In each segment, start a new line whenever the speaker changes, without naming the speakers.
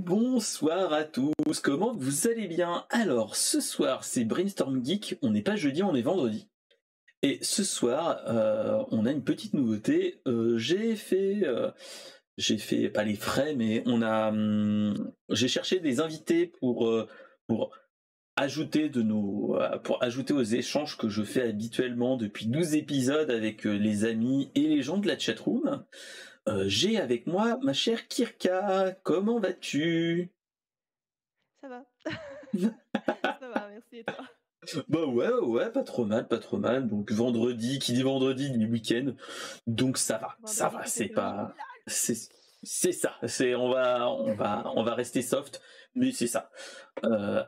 bonsoir à tous, comment vous allez bien? Alors, ce soir, c'est Brainstorm Geek, on n'est pas jeudi, on est vendredi. Et ce soir, on a une petite nouveauté. J'ai fait pas les frais, mais j'ai cherché des invités pour pour ajouter aux échanges que je fais habituellement depuis 12 épisodes avec les amis et les gens de la chatroom. J'ai avec moi ma chère Kirka, comment vas-tu?
Ça va. Ça va, merci et toi?
Bah ouais, pas trop mal, pas trop mal. Donc vendredi, qui dit vendredi dit week-end. Donc ça
Vendredi
va,
qui fait plus mal.
c'est, c'est ça. On va rester soft, mais c'est ça.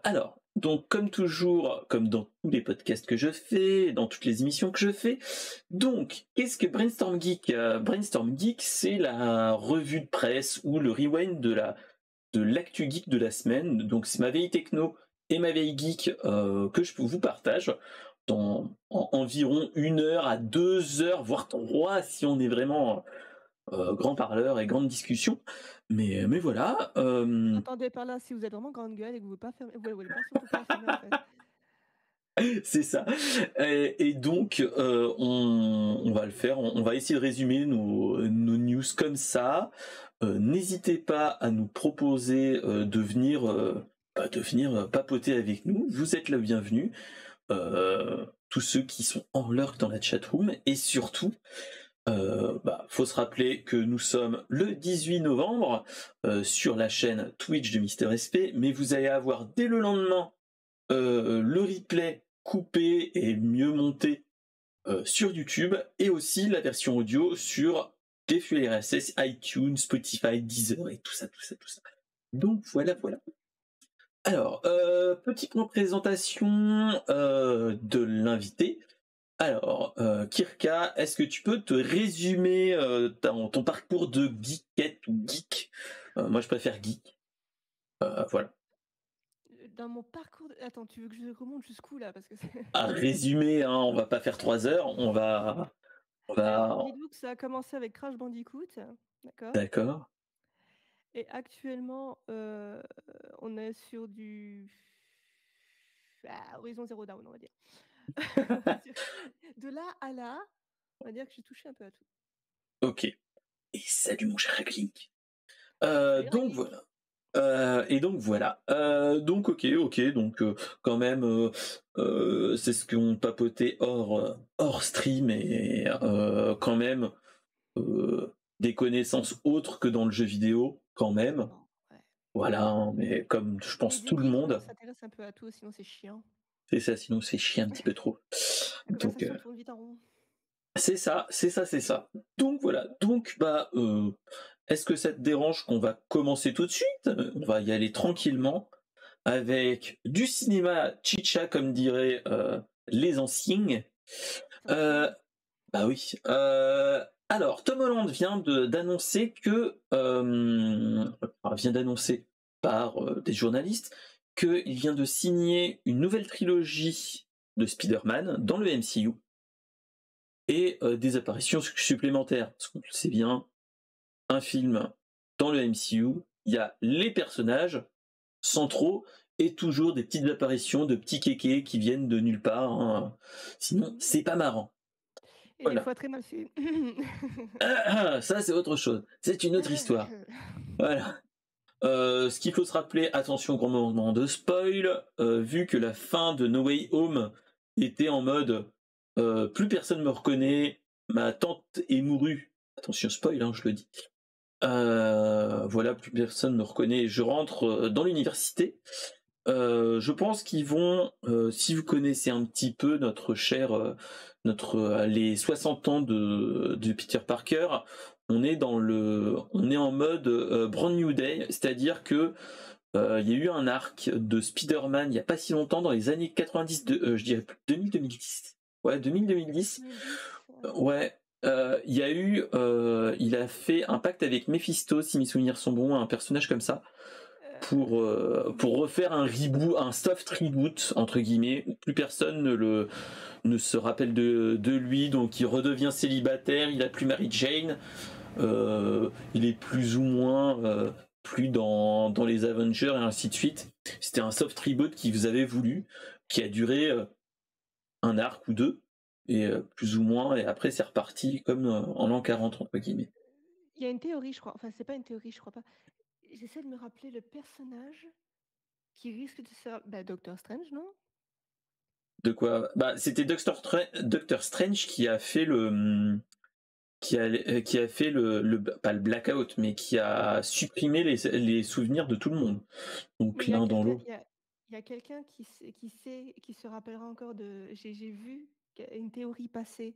Alors, donc comme toujours, comme dans tous les podcasts que je fais, dans toutes les émissions que je fais, donc qu'est-ce que Brainstorm Geek? Brainstorm Geek, c'est la revue de presse ou le rewind de l'actu geek de la semaine. Donc c'est ma veille techno et ma veille geek que je vous partage en environ 1 heure à 2 heures, voire 3 si on est vraiment grand parleur et grande discussion. Mais voilà.
Entendez par là si vous êtes vraiment grande gueule et que vous voulez pas surtout pas la fermer en fait.
C'est ça. Et donc, on va le faire. On va essayer de résumer nos news comme ça. N'hésitez pas à nous proposer de venir papoter avec nous. Vous êtes le bienvenu. Tous ceux qui sont en lurk dans la chatroom. Et surtout, faut se rappeler que nous sommes le 18 novembre sur la chaîne Twitch de Mister SP. Mais vous allez avoir dès le lendemain le replay coupé et mieux monté sur YouTube, et aussi la version audio sur des flux RSS, iTunes, Spotify, Deezer et tout ça. Donc voilà. Alors, petite présentation de l'invité. Alors, Kirka, est-ce que tu peux te résumer ton parcours de geekette ou geek? Moi, je préfère geek. Voilà.
Dans mon parcours Attends, tu veux que je remonte jusqu'où là? Parce que c'est...
À résumer, hein, on va pas faire 3 heures, on
Alors,
va,
dites-vous que ça a commencé avec Crash Bandicoot, d'accord?
d'accord.
Et actuellement, on est sur du Horizon Zero Dawn, on va dire. De là à là, on va dire que j'ai touché un peu à tout.
Ok. Et salut mon cher Link.
Salut
Donc
Raggy.
voilà. Et donc voilà. Donc ok. Donc quand même, c'est ce qu'on papotait hors stream et quand même des connaissances autres que dans le jeu vidéo quand même.
Bon, ouais.
Voilà. Hein, mais comme je
Mais
pense
des
tout le
geeks, on
monde,
s'intéresse un peu à tout, sinon c'est chiant.
c'est ça. Sinon c'est chier un petit peu trop.
La
Donc
conversation tourne vite en rond.
c'est ça. Donc voilà. Donc est-ce que ça te dérange qu'on va commencer tout de suite? On va y aller tranquillement avec du cinéma chicha, comme diraient les anciens. Euh,
Attention.
Bah oui. Alors, Tom Holland d'annoncer vient d'annoncer par des journalistes qu'il vient de signer une nouvelle trilogie de Spider-Man dans le MCU et des apparitions supplémentaires. Parce qu'on le sait bien, un film dans le MCU, il y a les personnages centraux et toujours des petites apparitions de petits kékés qui viennent de nulle part. Hein. Sinon, c'est pas marrant.
Et des
Voilà.
fois très mal fait.
Ça, c'est autre chose. C'est une autre histoire. Voilà. Ce qu'il faut se rappeler, attention, grand moment de spoil, vu que la fin de No Way Home était en mode plus personne me reconnaît, ma tante est mourue. Attention, spoil, hein, je le dis. Voilà, plus personne me reconnaît. Je rentre dans l'université. Je pense qu'ils vont, si vous connaissez un petit peu les 60 ans de Peter Parker, on est en mode Brand New Day, c'est-à-dire que il y a eu un arc de Spider-Man il y a pas si longtemps, dans les années 90, je dirais 2000-2010. Ouais, 2000-2010.
2010,
Ouais. Il a fait un pacte avec Mephisto, si mes souvenirs sont bons, un personnage comme ça, pour refaire un reboot, un soft reboot entre guillemets, où plus personne ne se rappelle de lui, donc il redevient célibataire, il a plus Mary Jane, il est plus ou moins plus dans les Avengers et ainsi de suite. C'était un soft reboot qui vous avez voulu, qui a duré un arc ou deux, et plus ou moins, et après c'est reparti comme en l'an 40 entre guillemets.
Il y a une théorie, je crois. Enfin, c'est pas une théorie, je crois pas. J'essaie de me rappeler le personnage qui risque de se... Bah, Doctor Strange, non?
De quoi? Bah, c'était Doctor Strange qui a fait qui a fait pas le blackout, mais qui a supprimé les souvenirs de tout le monde.
Mais
Donc
il y a
l'un dans
quelqu'un,
l'autre.
il y a quelqu'un qui se rappellera encore de. J'ai vu une théorie passer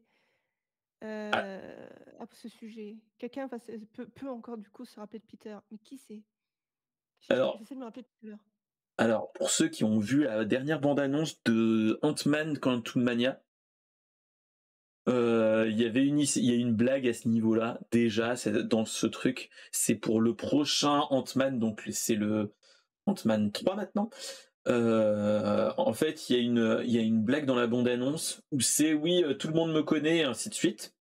Ah,
à ce sujet. Quelqu'un peut encore du coup se rappeler de Peter. Mais qui c'est?
alors,
J'essaie de me rappeler tout à l'heure.
alors, pour ceux qui ont vu la dernière bande-annonce de Ant-Man Quantumania, il y a une blague à ce niveau-là. Déjà, c'est dans ce truc, c'est pour le prochain Ant-Man, donc c'est le Ant-Man 3 maintenant. En fait, il y a une blague dans la bande-annonce où c'est oui, tout le monde me connaît et ainsi de suite,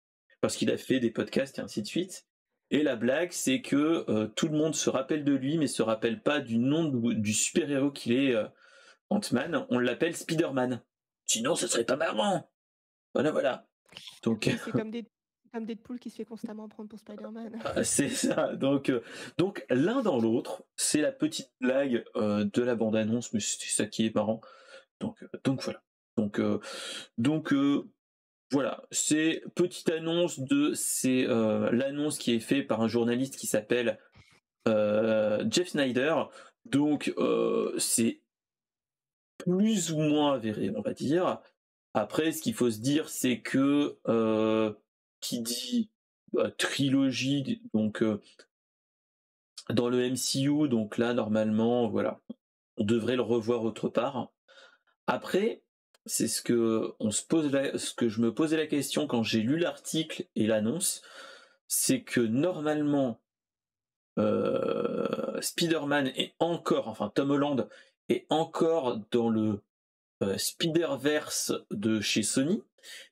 parce qu'il a fait des podcasts et ainsi de suite. Et la blague, c'est que tout le monde se rappelle de lui, mais se rappelle pas du nom du super-héros qu'il est, Ant-Man. On l'appelle Spider-Man. Sinon, ce serait pas marrant. Voilà, voilà. Donc,
Oui, c'est comme Deadpool qui se fait constamment prendre pour Spider-Man.
c'est ça. Donc l'un dans l'autre, c'est la petite blague de la bande-annonce, mais c'est ça qui est marrant. Donc voilà. Donc, euh, donc voilà, c'est petite annonce c'est l'annonce qui est faite par un journaliste qui s'appelle Jeff Snyder. Donc c'est plus ou moins avéré, on va dire. Après, ce qu'il faut se dire, c'est que qui dit trilogie, donc dans le MCU, donc là normalement, voilà, on devrait le revoir autre part. Après, c'est ce que je me posais la question quand j'ai lu l'article et l'annonce, c'est que normalement Spider-Man est encore, enfin Tom Holland est encore dans le Spider-Verse de chez Sony,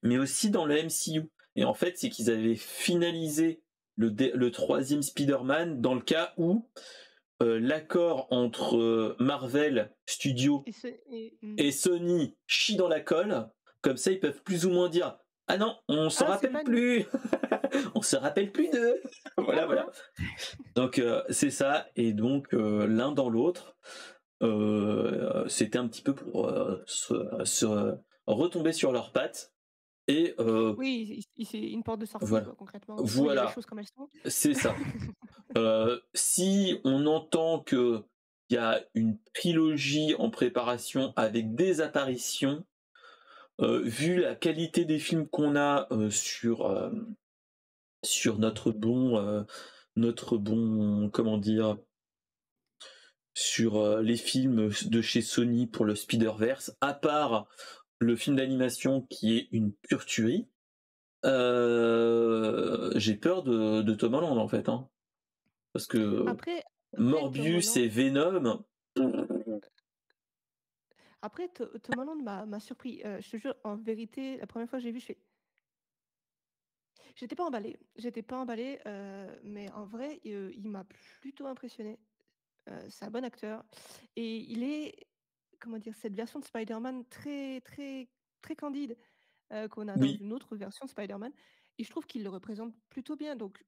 mais aussi dans le MCU. Et en fait, c'est qu'ils avaient finalisé le troisième Spider-Man dans le cas où l'accord entre Marvel Studios et Sony chie dans la colle, comme ça ils peuvent plus ou moins dire ah non, on se
Ah, c'est
rappelle
pas nous.
plus, on se rappelle plus d'eux.
Ah
Voilà, voilà.
bon?
Donc c'est ça, et donc l'un dans l'autre, c'était un petit peu pour se retomber sur leurs pattes, et
Oui, c'est une porte de sortie,
voilà,
quoi, concrètement. Il faut dire les
voilà,
choses comme elles sont.
c'est ça. Si on entend que il y a une trilogie en préparation avec des apparitions, vu la qualité des films qu'on a sur notre bon, comment dire, sur les films de chez Sony pour le Spider-Verse, à part le film d'animation qui est une pure tuerie, j'ai peur de Tom Holland en fait, hein. Parce que
Après Tom
Morbius et
Holland,
Venom,
Tom Holland m'a surpris. Je te jure, en vérité, la première fois que j'ai vu, j'étais pas emballée. J'étais pas emballée, mais en vrai, il m'a plutôt impressionnée. C'est un bon acteur et il est, comment dire, cette version de Spider-Man très, très, très candide qu'on a dans
oui,
une autre version de Spider-Man. Et je trouve qu'il le représente plutôt bien. Donc,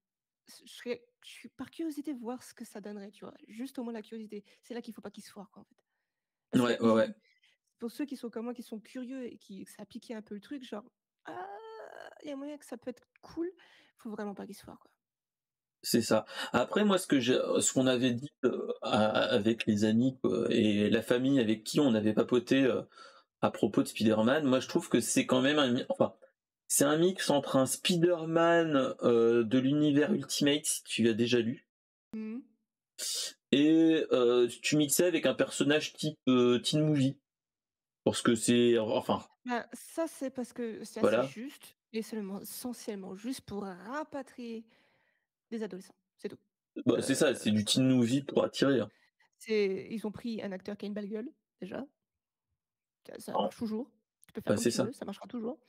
je suis par curiosité voir ce que ça donnerait, tu vois. Juste au moins la curiosité. C'est là qu'il faut pas qu'il se foire, quoi, en fait. Parce que
ouais, ouais, ouais,
pour ceux qui sont comme moi, qui sont curieux et qui ça a piqué un peu le truc, genre, ah, il y a moyen que ça peut être cool. Faut vraiment pas qu'il se foire, quoi.
c'est ça. Après, moi, ce qu'on avait dit avec les amis quoi, et la famille avec qui on avait papoté à propos de Spider-Man, moi, je trouve que c'est quand même enfin, c'est un mix entre un Spider-Man de l'univers Ultimate, si tu as déjà lu,
Mhm.
et tu mixais avec un personnage type teen movie, parce que c'est, enfin,
Bah, ça, c'est parce que c'est assez
voilà.
juste et seulement essentiellement juste pour rapatrier des adolescents, c'est tout.
Bah, c'est ça, c'est
Heu,
du teen movie pour attirer, hein.
ils ont pris un acteur qui a une belle gueule, déjà, ça
Oh,
marche toujours. Tu peux faire
bah,
comme
c'est
tu veux,
ça,
ça marchera toujours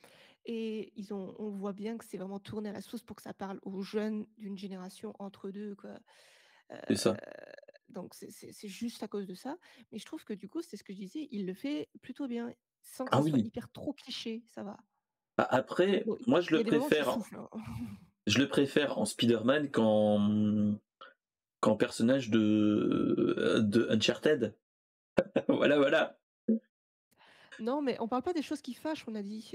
et on voit bien que c'est vraiment tourné à la sauce pour que ça parle aux jeunes d'une génération entre 2 quoi. Heu,
c'est ça.
donc c'est juste à cause de ça. Mais je trouve que du coup, c'est ce que je disais, il le fait plutôt bien, sans que
Ah
ça soit
oui.
hyper trop cliché, ça va.
Bah, après,
Bon,
moi je
il y
le
a des moments qui
préfère
soufflent, hein.
je le préfère en Spider-Man qu'en personnage de Uncharted. Voilà, voilà.
Non, mais on parle pas des choses qui fâchent, on a dit.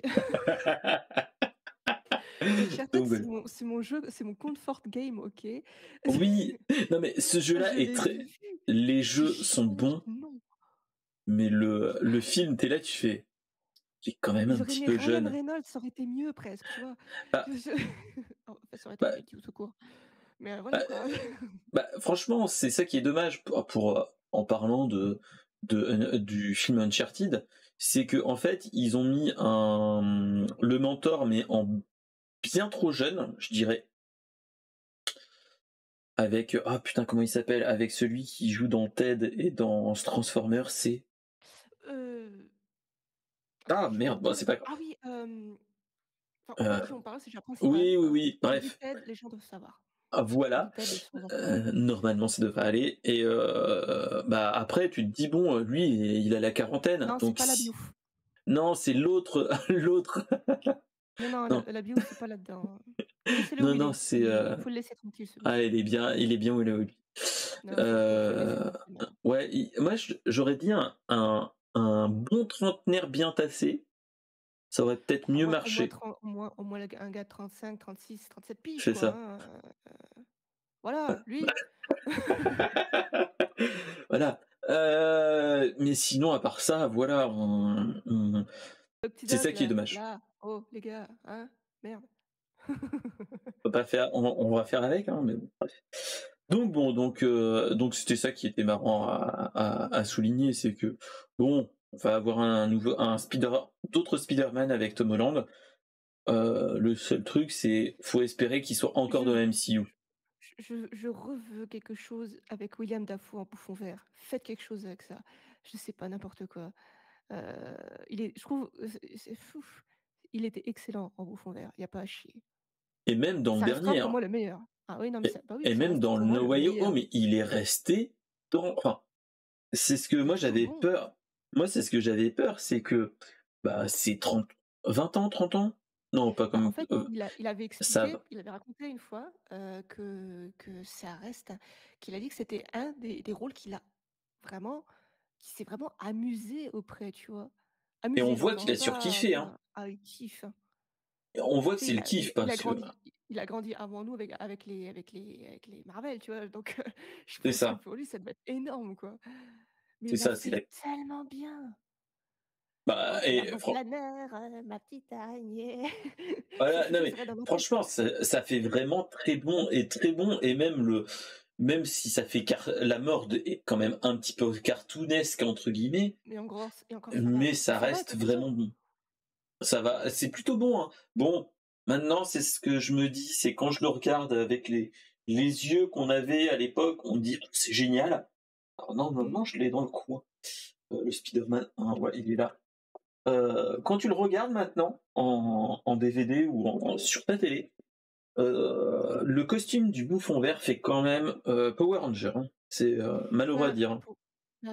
Uncharted,
Donc voilà.
c'est mon jeu, c'est mon comfort game, OK?
Oui, non mais ce jeu-là
Je
est
l'ai
très
vu,
les
c'est
jeux sont
génial,
bons,
non.
mais le film, tu es là, tu fais: «Tu es quand même un
J'aurais
petit
aimé
peu
Ryan
jeune».
Reynolds, ça aurait été mieux presque, tu vois?
Bah
Je enfin, ça aurait été
bah
mieux tout court. Mais voilà
bah,
quoi.
franchement, c'est ça qui est dommage en parlant du film Uncharted, c'est que en fait, ils ont mis le mentor, mais en bien trop jeune, je dirais, avec, ah putain, comment il s'appelle? Avec celui qui joue dans Ted et dans Transformers, c'est
Heu,
ah
je vois
merde, bon,
pas
c'est
le
pas grave.
enfin on voit de
Heu,
qui on parle, c'est déjà le principal,
oui, oui,
hein.
oui,
J'ai vu
bref.
Ted, les gens doivent savoir.
Ah
J'ai vu
voilà,
Ted et son enfant.
normalement ça devrait aller et bah, après tu te dis: «Bon, lui il a la quarantaine,
Non, c'est
donc
pas la
si»
Biouf.
non, c'est l'autre l'autre.
Non, non,
Non,
la Biouf, c'est pas là-dedans. Laissez-le où
non,
il
non,
est.
c'est,
Faut le laisser tranquille ce
ah
monsieur.
il est bien où il est, lui.
Non, faut le laisser tranquille maintenant.
Ouais, moi j'aurais dit un bon trentenaire bien tassé, ça aurait peut-être
Bah,
mieux marché.
au moins un gars de 35, 36, 37 piges
C'est
quoi,
ça.
hein, voilà, lui.
Voilà, mais sinon à part ça, voilà,
Petit
c'est ça
Doc
qui est
là,
dommage.
oh les gars, hein? Merde.
On peut pas faire on va faire avec, hein, mais bon, bref. Donc bon, donc c'était ça qui était marrant à souligner, c'est que, bon, on va avoir d'autres Spider-Man avec Tom Holland. Le seul truc, c'est faut espérer qu'il soit encore
Je
dans
veux
la MCU.
je reveux quelque chose avec William Dafoe en bouffon vert. Faites quelque chose avec ça. Je sais pas, n'importe quoi. Je trouve, c'est fou. Il était excellent en bouffon vert, il y a pas à chier.
Et même dans le
Ça restera
dernier,
pour
hein,
moi le meilleur. Ah oui, non mais ça bah oui,
et
ça
même
reste
dans
pour moi
No
le
Way
meilleur.
Home, il est resté dans enfin, c'est ce que
Il est
moi
toujours
j'avais
bon.
peur. Moi, c'est ce que j'avais peur, c'est que, bah, c'est 20 ans, 30 ans? Non, pas
Bah, en
comme,
fait, il avait
ça
expliqué,
va
il avait raconté une fois, que ça reste qu'il a dit que c'était un des rôles qui s'est vraiment amusé auprès, tu vois?
et on
Amusé,
voit qu'il
j'entends
a
pas
surkiffé, hein.
il kiffe, hein.
Et on voit que
Tu sais,
c'est le kiff parce que
il a grandi avant nous avec les Marvel, tu vois? Donc je
c'est
pense que
ça,
pour lui, ça devait être énorme, quoi. Mais
c'est
il l'a
ça, c'est
fait
la
tellement bien!
bah
«Oh,
et
collaborateur planeur, ma petite araignée». C'est
voilà, non
toujours
mais
ça reste dans ma tête.
franchement, ça fait vraiment très bon et même si ça fait la mort est quand même un petit peu «cartoonesque» entre guillemets,
Et encore
mais ça
ça va,
reste
c'est très bien.
vraiment bon. Ça va, c'est plutôt bon, hein. Bon, maintenant, c'est ce que je me dis, c'est quand je le regarde avec les yeux qu'on avait à l'époque, on dit: «C'est génial». Alors non, non,
Mmh.
non, je l'ai dans le coin, le Spider-Man 1, ouais, il est là. Quand tu le regardes maintenant en DVD ou sur ta télé, le costume du Bouffon Vert fait quand même, Power Ranger, hein. C'est, malheureux à
Bah,
dire, hein.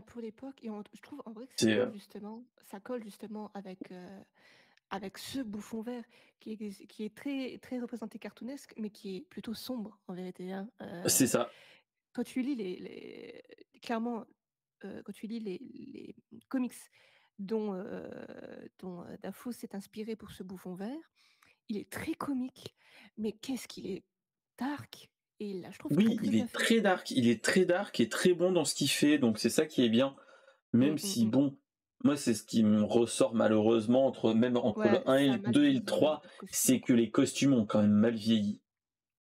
pour l'époque je trouve en vrai que
C'est,
ça colle justement avec ce bouffon vert qui est très très représenté cartoonesque, mais qui est plutôt sombre en vérité, hein.
c'est ça.
Quand tu lis les clairement, quand tu lis les comics dont Dafoe s'est inspiré pour ce bouffon vert, il est très comique, mais qu'est-ce qu'il est dark et là, je trouve très,
Oui,
très bien fait.
il est très dark et très bon dans ce qu'il fait, donc c'est ça qui est bien.
Mmh,
Même
mmh
si
mh.
bon, moi c'est ce qui me ressort malheureusement entre
Ouais,
le un et
ça a
le
mal
2 et le
vieilli
3,
niveau costume,
c'est que
quoi.
les costumes ont quand même mal vieilli.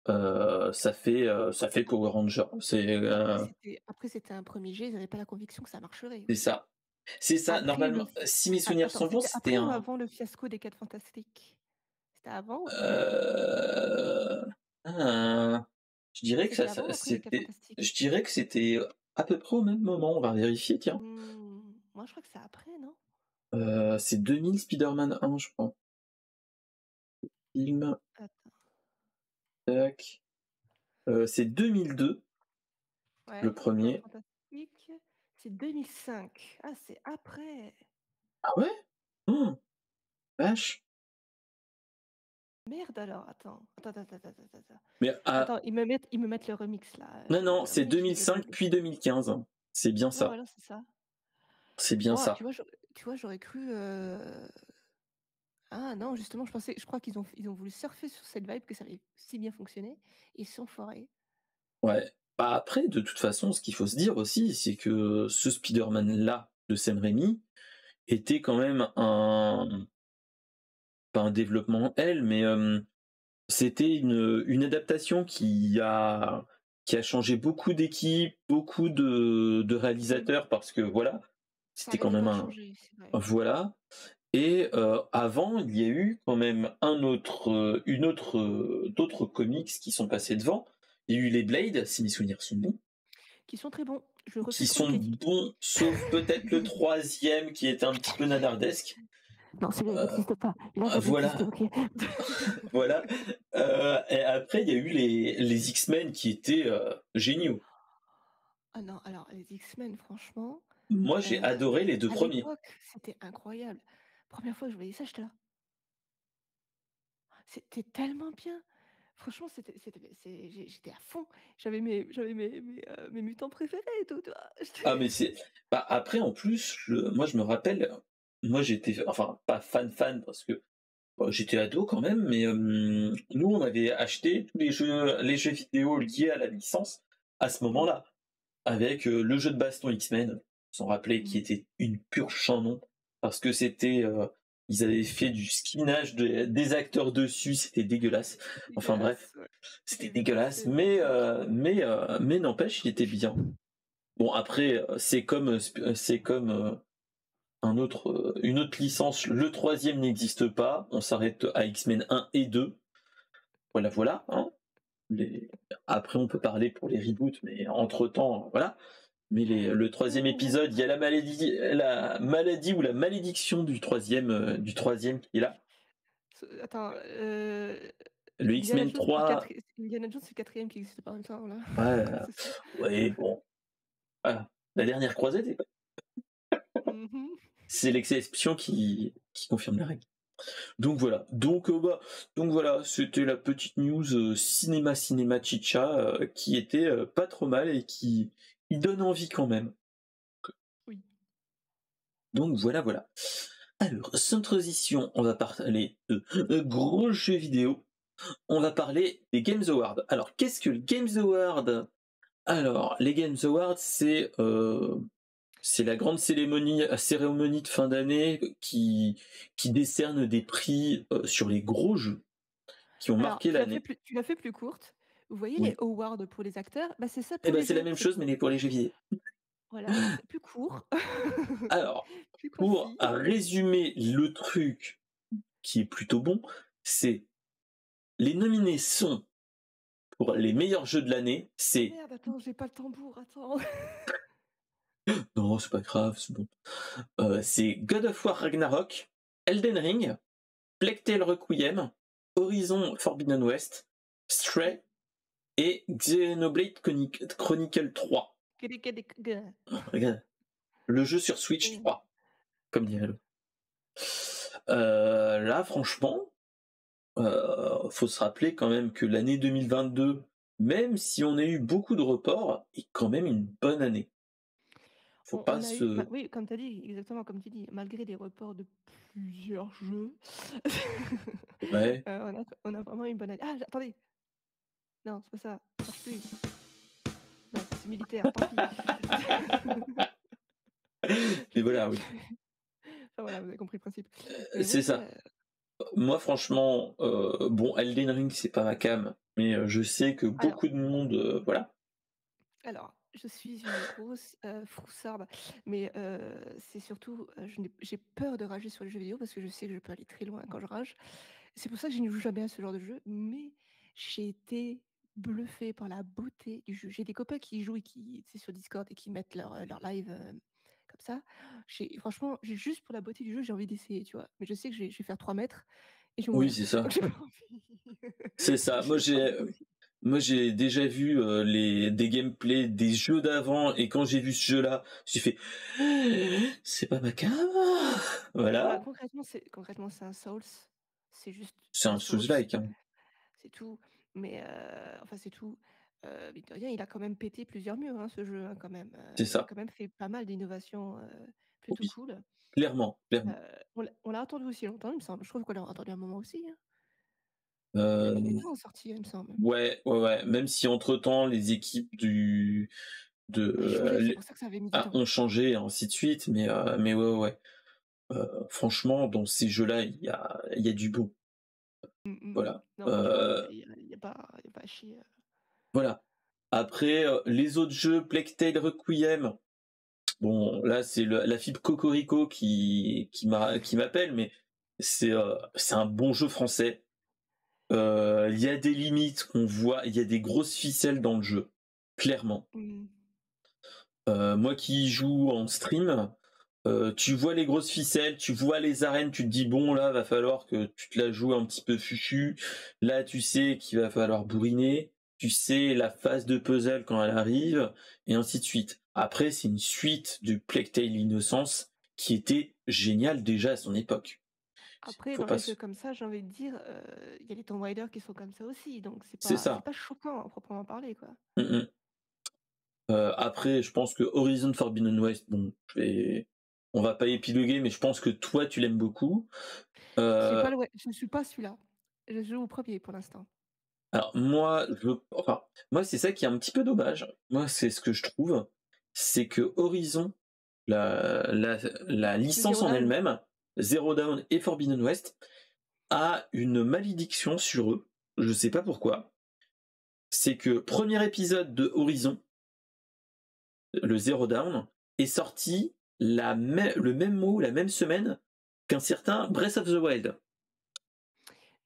Ça fait Power Ranger.
C'était un premier jet, ils avaient pas la conviction que ça marcherait
C'est
aussi.
ça. C'est ça,
Après le
normalement,
f
si mes souvenirs
Attends,
sont bons,
c'était
c'était
après ou
un,
avant le fiasco des 4 Fantastiques? C'était avant ou après?
heu, un je dirais que
C'était avant ou après les 4
je
Fantastiques?
dirais que c'était à peu près au même moment, on va vérifier, tiens.
Moi je crois que c'est après, non?
C'est 2000 Spider-Man 1, je crois. Film,
Attends,
tac, c'est 2002, le
ouais, 4
premier.
C'est 2005. Ah, c'est après.
Ah ouais? Oh, vache!
Merde alors, attends. Attends.
Mais ah,
Attends, ils me mettent le remix là.
non, non,
Le
c'est
remix, je vais
2005
regarder.
puis 2015. C'est bien
Ouais,
ça.
voilà, c'est ça.
C'est bien
Ouah,
ça.
j'aurais cru. Ah non, justement, je crois qu'ils ont voulu surfer sur cette vibe que ça avait si bien fonctionné. Ils se sont foirés.
Ouais. Bah, après, de toute façon, ce qu'il faut se dire aussi, c'est que ce Spider-Man-là de Sam Raimi était quand même un pas un développement L, mais c'était une adaptation qui a changé beaucoup d'équipes, beaucoup de
Mm.
réalisateurs parce que voilà,
Ça
c'était quand
arrêtait
même
pas de
un
changer, c'est vrai.
voilà. Et avant, il y a eu quand même d'autres comics qui sont passés devant. Il y a eu les Blade, si mes souvenirs sont bons,
Qui sont très bons. Je
qui
refuse trop les
sont
critiques.
bons, sauf peut-être le troisième qui était un petit peu nanardesque.
Non, celui-là, il
Euh,
n'existe pas. Il a jamais existé,
voilà,
ok.
voilà. Et après, il y a eu les X-Men qui étaient géniaux.
Ah non, alors les X-Men, franchement,
Moi, j'ai
euh,
adoré les deux
à
premiers.
l'époque, c'était incroyable. Première fois que je voyais ça, j'étais là. C'était tellement bien. Franchement, j'étais à fond. J'avais mes mutants préférés et tout, tu vois.
Ah, mais c'est. Bah, après, en plus, moi, je me rappelle, moi, j'étais, enfin, pas fan parce que j'étais ado quand même, mais nous, on avait acheté tous les jeux vidéo liés à la licence à ce
Mhm,
moment-là, avec le jeu de baston X-Men, sans rappeler, qui
mhm.
était une pure chanon, parce que c'était, ils avaient fait du skinage des acteurs dessus, c'était dégueulasse. Enfin bref,
Dégueulasse, ouais.
c'était
J'ai vu passer
dégueulasse,
les articles.
mais n'empêche, il était bien. Bon après, c'est comme une autre licence. Le troisième n'existe pas. On s'arrête à X-Men 1 et 2. Voilà, voilà. Hein. Les- Après, on peut parler pour les reboots, mais entre-temps, voilà. Mais le troisième épisode, il y a la maladie ou la malédiction du troisième qui est là.
Attends,
Le X-Men 3,
Indiana Jones, c'est le quatrième qui n'existe pas en même temps, là.
ouais,
C'est ça.
ouais, bon, voilà. La dernière croisade,
Mhm.
c'est l'exception qui confirme la règle. Donc voilà. Donc voilà, c'était la petite news cinéma chicha qui était pas trop mal et qui il donne envie quand même.
Oui.
Donc voilà, voilà. Alors, sans transition, on va parler de gros jeux vidéo. On va parler des Games Awards. Alors, qu'est-ce que le Games Award? Alors, les Games Awards, c'est la grande cérémonie de fin d'année qui décerne des prix sur les gros jeux qui ont
Alors,
marqué l'année.
tu l'as fait plus courte. Vous voyez les
Oui.
awards pour les acteurs? Bah, c'est ça
Eh
pour
ben,
les
c'est la
jeux.
même
C'est
chose, mais pour les jeux vidéo.
voilà, c'est plus court,
Alors,
plus
pour
concis.
résumer le truc qui est plutôt bon, c'est les nominés sont pour les meilleurs jeux de l'année,
Ah
c'est
merde, attends, j'ai pas le tambour, attends.
non, c'est pas grave, c'est bon. C'est God of War Ragnarok, Elden Ring, Plague Tale Requiem, Horizon Forbidden West,
Oui.
Stray et Xenoblade Chronicle 3. Regarde, le jeu sur Switch 3, comme dirait l'autre. Là, franchement, faut se rappeler quand même que l'année 2022, même si on a eu beaucoup de reports, est quand même une bonne année. Faut pas
On a eu, bah
se.
oui, comme tu as dit, exactement comme tu dis, malgré les reports de plusieurs jeux,
Ouais.
on a vraiment une bonne année. Ah, attendez, non, c'est pas ça, ça marche plus. Non, ça, c'est militaire, tant pis.
Mais voilà, oui.
Enfin voilà, vous avez compris le principe. Mais
C'est
ouais,
ça. Moi, franchement, bon, Elden Ring, c'est pas ma cam, mais je sais que
alors,
beaucoup de monde, voilà.
alors, je suis une grosse froussarde, mais c'est surtout, j'ai peur de rager sur les jeux vidéo parce que je sais que je peux aller très loin quand je rage. C'est pour ça que je ne joue jamais à ce genre de jeu, mais j'ai été bluffée par la beauté du jeu. J'ai des copains qui y jouent et qui, tu sais, sur Discord et qui mettent leur live comme ça. Franchement, juste pour la beauté du jeu, j'ai envie d'essayer, tu vois. Mais je sais que je vais faire 3 mètres et je vais
Oui,
mourir.
c'est
Donc
ça.
j'ai pas envie.
C'est ça.
J'ai pas envie.
moi j'ai déjà vu des gameplays des jeux d'avant et quand j'ai vu ce jeu-là, j'ai fait c'est pas ma came.
Bah,
Voilà,
concrètement, c'est un Souls. C'est juste
c'est
un
un
Souls,
Souls-like, hein.
c'est tout. Mais enfin, c'est tout. Mine de rien, il a quand même pété plusieurs murs, hein, ce jeu, hein, quand même.
C'est
Il a
ça.
quand même fait pas mal d'innovations plutôt
Oui,
cool.
clairement, clairement.
On l'a attendu aussi longtemps, il me semble. Je trouve qu'on l'a attendu un moment aussi, hein. Il a mis du
Euh,
temps à sortir, il me semble.
ouais, ouais, ouais. Même si entre-temps les équipes
Bah, j'ai changé, c'est pour ça que ça avait mis du temps.
ont changé et ainsi de suite, mais ouais, ouais, ouais. Franchement, dans ces jeux-là, il y a du bon. Voilà.
Non, franchement, il y a pas à chier.
Voilà. Après, les autres jeux, Plague Tale Requiem, bon, là, c'est la fibre Cocorico qui m'appelle, mais c'est un bon jeu français. Il y a des limites qu'on voit, il y a des grosses ficelles dans le jeu, clairement.
Mmh.
Moi qui joue en stream, tu vois les grosses ficelles, tu vois les arènes, tu te dis bon là va falloir que tu te la joues un petit peu fufu. Là tu sais qu'il va falloir bourriner, tu sais la phase de puzzle quand elle arrive, et ainsi de suite. Après c'est une suite du Plague Tale Innocence qui était géniale déjà à son époque.
Après,
Faut
dans
pas
les
se...
jeux comme ça, j'ai envie de dire, il y a les Tomb Raider qui sont comme ça aussi, donc c'est
C'est
pas c'est
ça.
pas choquant à proprement parler, quoi.
Mm, mm. Après je pense que Horizon Forbidden West, bon, on va pas épiloguer, mais je pense que toi tu l'aimes beaucoup.
J'ai
Euh,
pas le ouais, je suis pas celui-là. Je joue au premier pour l'instant.
Alors moi c'est ça qui est un petit peu dommage. Moi c'est ce que je trouve, c'est que Horizon, la, la, la
Le
licence
Zero
en
Dawn?
elle-même, Zero Dawn et Forbidden West, a une malédiction sur eux. Je sais pas pourquoi. C'est que premier épisode de Horizon, le Zero Dawn, est sorti le même mot, la même semaine qu'un certain Breath of the Wild.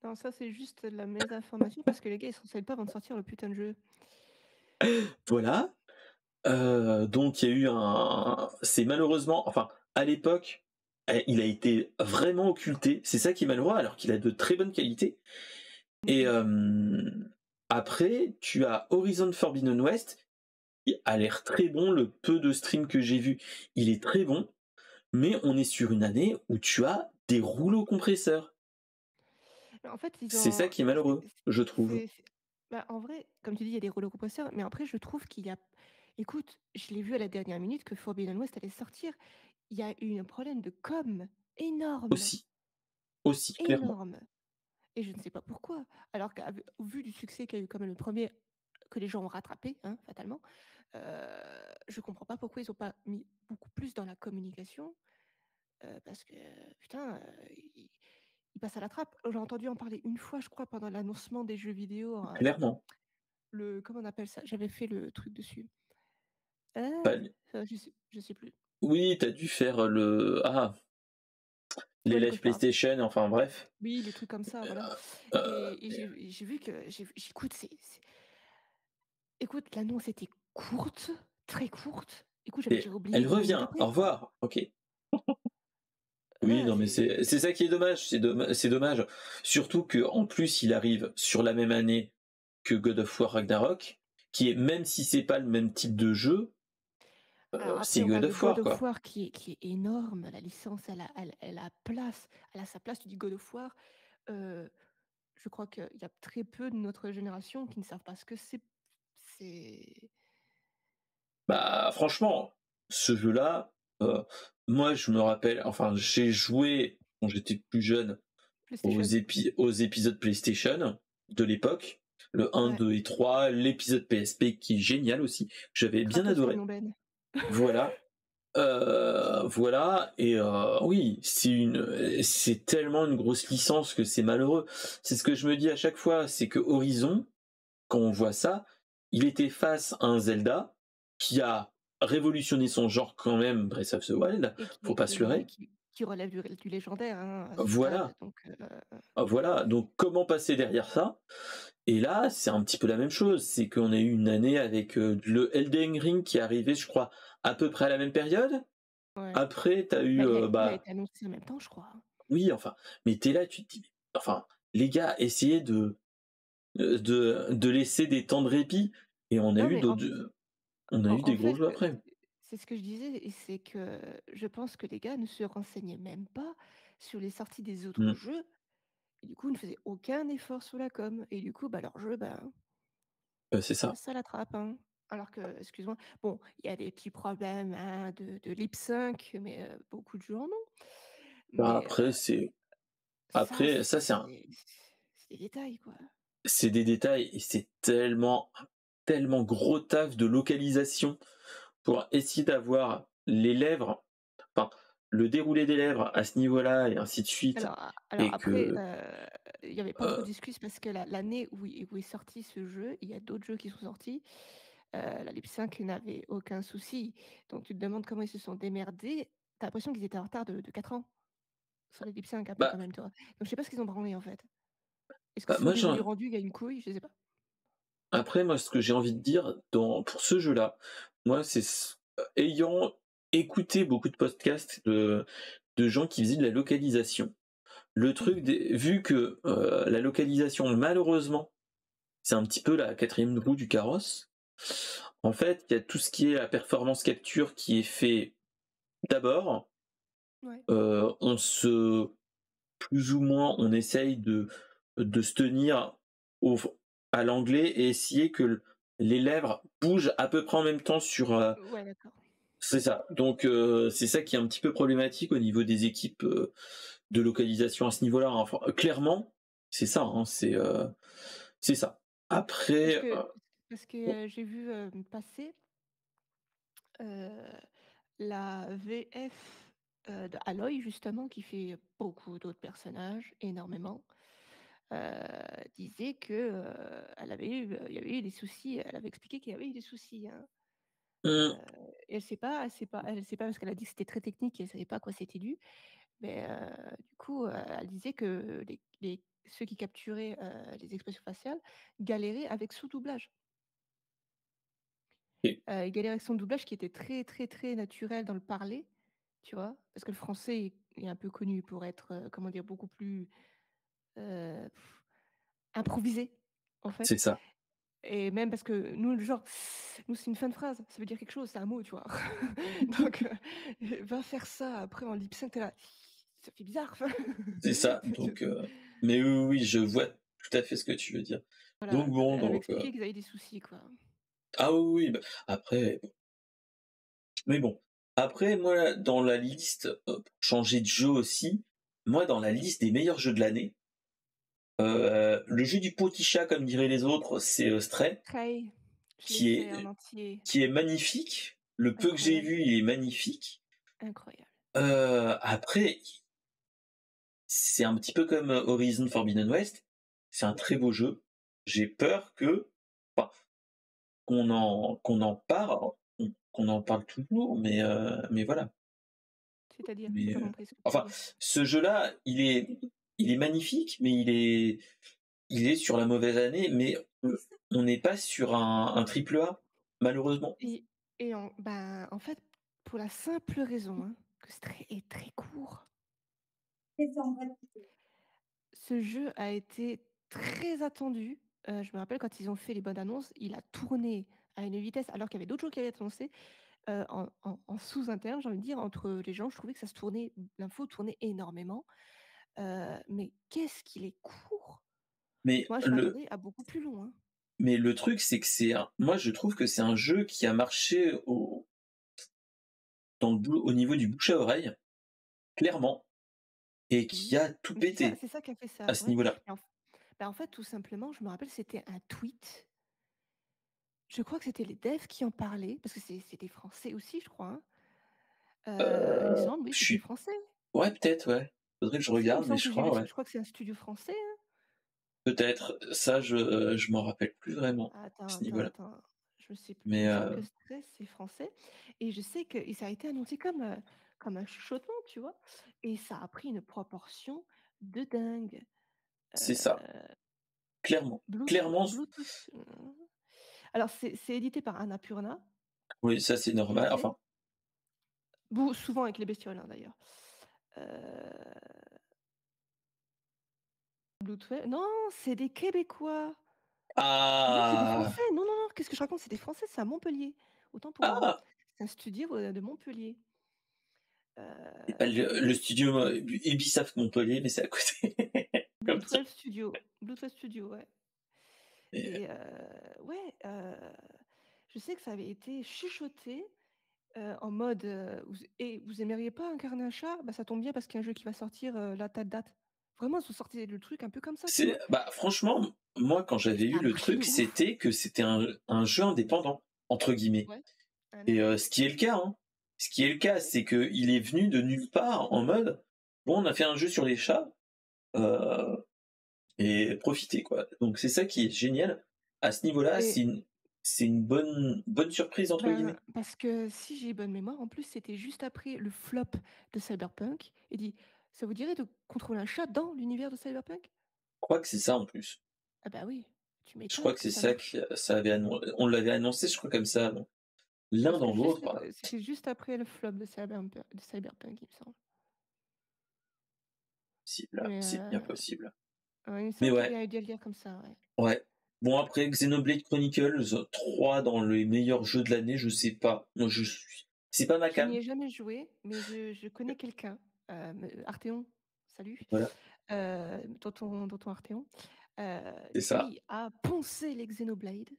Non, ça, c'est juste de la mésinformation parce que les gars, ils s'en savent pas avant de sortir le putain de jeu.
Voilà. Donc il y a eu c'est malheureusement, enfin à l'époque, il a été vraiment occulté. C'est ça qui est malheureux, alors qu'il a de très bonnes qualités.
Mmh
Et
mh.
après, tu as Horizon Forbidden West, qui a l'air très bon. Le peu de stream que j'ai vu, il est très bon. Mais on est sur une année où tu as des rouleaux compresseurs.
En fait, ils
C'est ça
ont
qui est malheureux, je trouve.
c'est bah, en vrai, comme tu dis, il y a des rouleaux compresseurs, mais après, je trouve qu'il y a écoute, je l'ai vu à la dernière minute que Forbidden West allait sortir. Il y a eu un problème de com énorme,
Aussi, aussi, clairement.
énorme. Et je ne sais pas pourquoi. Alors qu'au vu du succès qu'a eu quand même le premier, que les gens ont rattrapé, hein, fatalement, je comprends pas pourquoi ils ont pas mis beaucoup plus dans la communication, parce que putain, ils passent à la trappe. J'ai entendu en parler une fois, je crois, pendant l'annoncement des jeux vidéo,
Clairement.
comment on appelle ça? J'avais fait le truc dessus.
Pas-
Je sais plus.
Oui, t'as dû faire les
Ouais, le
live
cauchemar.
PlayStation, enfin bref.
Oui, les trucs comme ça, voilà.
Euh,
Et j'ai vu que j'écoute, écoute, l'annonce était courte, très courte. Écoute,
et
j'avais oublié
elle
10 minutes
revient. Au
après, quoi.
revoir. Ok. Oui,
Voilà,
non, mais c'est ça qui est dommage. C'est dommage. Surtout que en plus, il arrive sur la même année que God of War Ragnarok, qui est, même si c'est pas le même type de jeu,
Alors
c'est
après, on
God
parle de
of
God
War,
of
quoi.
War qui est énorme. La licence, elle a sa place. Tu dis God of War. euh, je crois qu'il y a très peu de notre génération qui ne savent pas ce que c'est. C'est
Bah, franchement, ce jeu-là, moi, je me rappelle, enfin, j'ai joué quand j'étais plus jeune
PlayStation.
aux épisodes PlayStation de l'époque, le un,
Ouais.
2 et 3, l'épisode PSP qui est génial aussi, que j'avais bien
Kratos
adoré.
Canoben.
Voilà. Voilà, et oui, c'est tellement une grosse licence que c'est malheureux. C'est ce que je me dis à chaque fois, c'est que Horizon, quand on voit ça, il était face à un Zelda qui a révolutionné son genre quand même, Breath of the Wild,
Et
faut
qui,
pas se leurrer.
qui relève du légendaire, hein, à ce stade.
Voilà,
Donc,
voilà. Donc comment passer derrière ça? Et là, c'est un petit peu la même chose, c'est qu'on a eu une année avec le Elden Ring qui est arrivé, je crois, à peu près à la même période.
ouais.
Après, t'as
Bah,
eu,
il a été annoncé en même temps, je crois, hein.
oui, enfin, mais t'es là, tu te dis, enfin, les gars, essayez de de laisser des temps de répit et
Non, mais
on a eu
en
des gros
fait,
jeux après.
c'est ce que je disais et c'est que je pense que les gars ne se renseignaient même pas sur les sorties des autres
Mmh.
jeux et du coup, ils ne faisaient aucun effort sur la com et du coup, bah, leur jeu, bah,
C'est ça.
passe à la trappe, hein. Alors que, excuse-moi, bon, il y a des petits problèmes, hein, de lip sync, mais beaucoup de jeux en ont.
Bah,
Mais ça,
après ça
c'est des détails, quoi.
c'est des détails et c'est tellement gros taf de localisation pour essayer d'avoir les lèvres, enfin, le déroulé des lèvres à ce niveau-là et ainsi de suite
Alors
et
après,
que,
il y avait pas trop
heu,
d'excuses parce que l'année où est sorti ce jeu, il y a d'autres jeux qui sont sortis, la lip sync n'avait aucun souci. Donc tu te demandes comment ils se sont démerdés. Tu as l'impression qu'ils étaient en retard de 4 ans sur les lip sync un peu
bah
quand même, tu vois? Donc je sais pas ce qu'ils ont branlé en fait. Est-ce que
bah,
c'est au
moi
niveau du
j'en
rendu, il y a une couille? Je sais pas.
après moi ce que j'ai envie de dire pour ce jeu-là, moi ayant écouté beaucoup de podcasts de gens qui faisaient de la localisation, le truc
Mmh.
des vu que, la localisation malheureusement, c'est un petit peu la quatrième roue du carrosse. En fait, il y a tout ce qui est la performance capture qui est fait d'abord,
Ouais.
on se plus ou moins, on essaye de se tenir au à l'anglais et essayer que les lèvres bougent à peu près en même temps
Ouais, d'accord.
c'est ça. Donc c'est ça qui est un petit peu problématique au niveau des équipes, de localisation à ce niveau-là, hein. Enfin, clairement, c'est ça, hein, c'est ça.
Parce
Après,
que parce que,
bon,
j'ai vu, passer, heu, la VF, de Aloy justement qui fait beaucoup d'autres personnages, énormément, heu, disait que, elle avait eu, il y avait eu des soucis, elle avait expliqué qu'il y avait eu des soucis, hein,
mmh,
et elle sait pas parce qu'elle a dit que c'était très technique et elle savait pas à quoi c'était dû, mais du coup, elle disait que ceux qui capturaient, les expressions faciales galéraient avec sous-doublage.
et
Il galérait avec son doublage qui était très, très, très naturel dans le parler, tu vois? Parce que le français est un peu connu pour être, comment dire? Beaucoup plus, heu, improvisé, en
c'est
fait,
ça,
et même parce que nous, le genre, nous, c'est une fin de phrase, ça veut dire quelque chose, c'est un mot, tu vois? Donc va faire ça après en lip sync, tu là: «Ça fait bizarre».
c'est ça. Donc mais oui, oui, oui, je vois tout à fait ce que tu veux dire. Donc
Voilà,
bon,
elle avait
donc
expliqué qu'ils avaient des soucis, quoi.
ah oui, oui, bah, après mais bon, après moi dans la liste, pour changer de jeu aussi, moi dans la liste des meilleurs jeux de l'année, le jeu du petit chat comme diraient les autres, c'est, Stray,
Stray, je l'ai
qui
fait en
est
entier,
qui est magnifique. Le peu que j'ai
incroyable,
vu, il est magnifique.
incroyable.
Après, c'est un petit peu comme, Horizon Forbidden West, c'est un très beau jeu. J'ai peur que enfin, qu'on en parle, qu'on en parle toujours, mais voilà.
C'est-à-dire? J'ai
Mais,
pas compris ce que tu veux
enfin,
dire.
ce jeu-là, il est magnifique, mais il est sur la mauvaise année, mais, on n'est pas sur un triple A, malheureusement.
Et en fait, pour la simple raison, hein, que Stray est très court. Ce jeu a été très attendu. Je me rappelle quand ils ont fait les bandes annonces, il a tourné à une vitesse alors qu'il y avait d'autres jeux qui avaient été annoncés, en sous interne, j'ai envie de dire, entre les gens. Je trouvais que ça se tournait l'info tournait énormément, mais qu'est-ce qu'il est court!
Mais
Moi, je
le
m'attendais à beaucoup plus long, hein.
mais le truc, c'est que moi, je trouve que c'est un jeu qui a marché au niveau du bouche à oreille, clairement, et qui
Oui,
a tout
mais c'est ça
pété
c'est ça qui a fait
à
ça,
ce
ouais.
niveau-là.
Et en fait, tout simplement, je me rappelle, c'était un tweet. Je crois que c'était les devs qui en parlaient, parce que c'était français aussi, je crois, hein. Il me semble, oui,
Je
c'était
suis
français.
ouais, peut-être, ouais. Faudrait que je
Si, il me
regarde, mais
semble
je
que j'ai vu
crois,
parce
ouais.
que je crois que c'est un studio français, hein.
Peut-être. Ça, je m'en rappelle plus vraiment, à
Attends,
ce
attends,
niveau-là.
attends, je ne sais plus. Il
Mais
me semble que Stress, c'est français et je sais que et ça a été annoncé comme un chuchotement, tu vois? Et ça a pris une proportion de dingue.
c'est ça,
Heu,
clairement.
Bluetooth
Clairement,
Bluetooth, alors c'est édité par Annapurna,
oui, ça, c'est
je
normal.
sais.
Enfin,
Souvent avec les bestioles, hein, d'ailleurs. Heu, Bluetooth non, c'est des Québécois! Non, c'est des
Ah!
Français! Non, non, non, qu'est-ce que je raconte? C'est des Français, c'est à Montpellier. Autant pour moi.
Ah!
C'est un studio, de Montpellier.
C'est pas le
Et
studio, Ubisoft Montpellier, mais c'est à côté.
Blue
Comme ça.
12 Studio. Blue 12 Studio, ouais.
Et
Et ouais, je sais que ça avait été chuchoté, en mode, vous aimeriez pas incarner un chat? Bah, ça tombe bien parce qu'il y a un jeu qui va sortir, là, telle date. Vraiment, ils ont sorti le truc un peu comme ça, tu
c'est
vois?
bah, franchement, moi, quand
Et
j'avais
ça
eu
a
le
marché
truc,
de ouf.
c'était que c'était un jeu «indépendant» entre guillemets
Ouais, un
et
indé.
ce qui est le cas, hein. Ce qui est le cas,
Oui.
c'est qu'il est venu de nulle part en mode: «Bon, on a fait un jeu sur les chats, heu, et profitez, quoi». Donc c'est ça qui est génial. À ce niveau-là,
Et
c'est une bonne «surprise» entre
ben,
guillemets.
parce que si j'ai bonne mémoire, en plus, c'était juste après le flop de Cyberpunk. Il dit: «Ça vous dirait de contrôler un chat dans l'univers de Cyberpunk?»
Je crois que c'est ça en plus.
Ah bah oui, tu
Je crois
m'étonnes
que
que
c'est
ça
ça
marche.
qui ça avait on l'avait annoncé, je crois comme ça, donc l'un
Parce que
dans
juste
l'autre,
après c'était juste après le flop de Cyberpunk, il me semble.
possible,
Mais
c'est bien possible.
il me
Mais
semble qu'il y
ouais,
a eu dû le dire comme ça, ouais.
ouais. Bon après Xenoblade Chronicles 3 dans les meilleurs jeux de l'année, je sais pas. Moi je suis c'est pas ma
Je n'y
came,
ai jamais joué, mais je connais quelqu'un, Arthéon, salut,
voilà,
tonton Arthéon,
c'est ça.
qui a poncé les Xenoblade,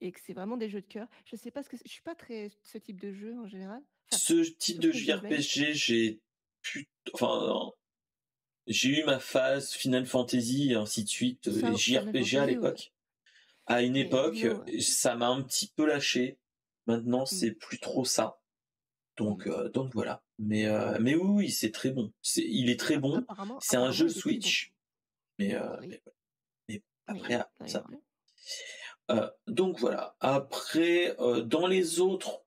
et que c'est vraiment des jeux de cœur. Je sais pas ce que c'est, je suis pas très ce type de jeu en général, enfin,
Ce type de
surtout les Xenoblade.
JRPG, enfin, j'ai eu ma phase Final Fantasy et ainsi de suite,
Final
JRPG à
Fantasy, ouais,
l'époque. À une
mais
époque,
Xeno,
ça m'a un petit peu lâché. Maintenant,
mmh,
c'est plus trop ça.
mmh.
Donc voilà. Mais oui, oui, c'est très bon. Il est très bon. C'est un
Apparemment,
jeu
il est très bon.
Switch, mais,
Oui,
mais après
oui, oui,
ça.
oui.
Donc voilà. Après, dans les autres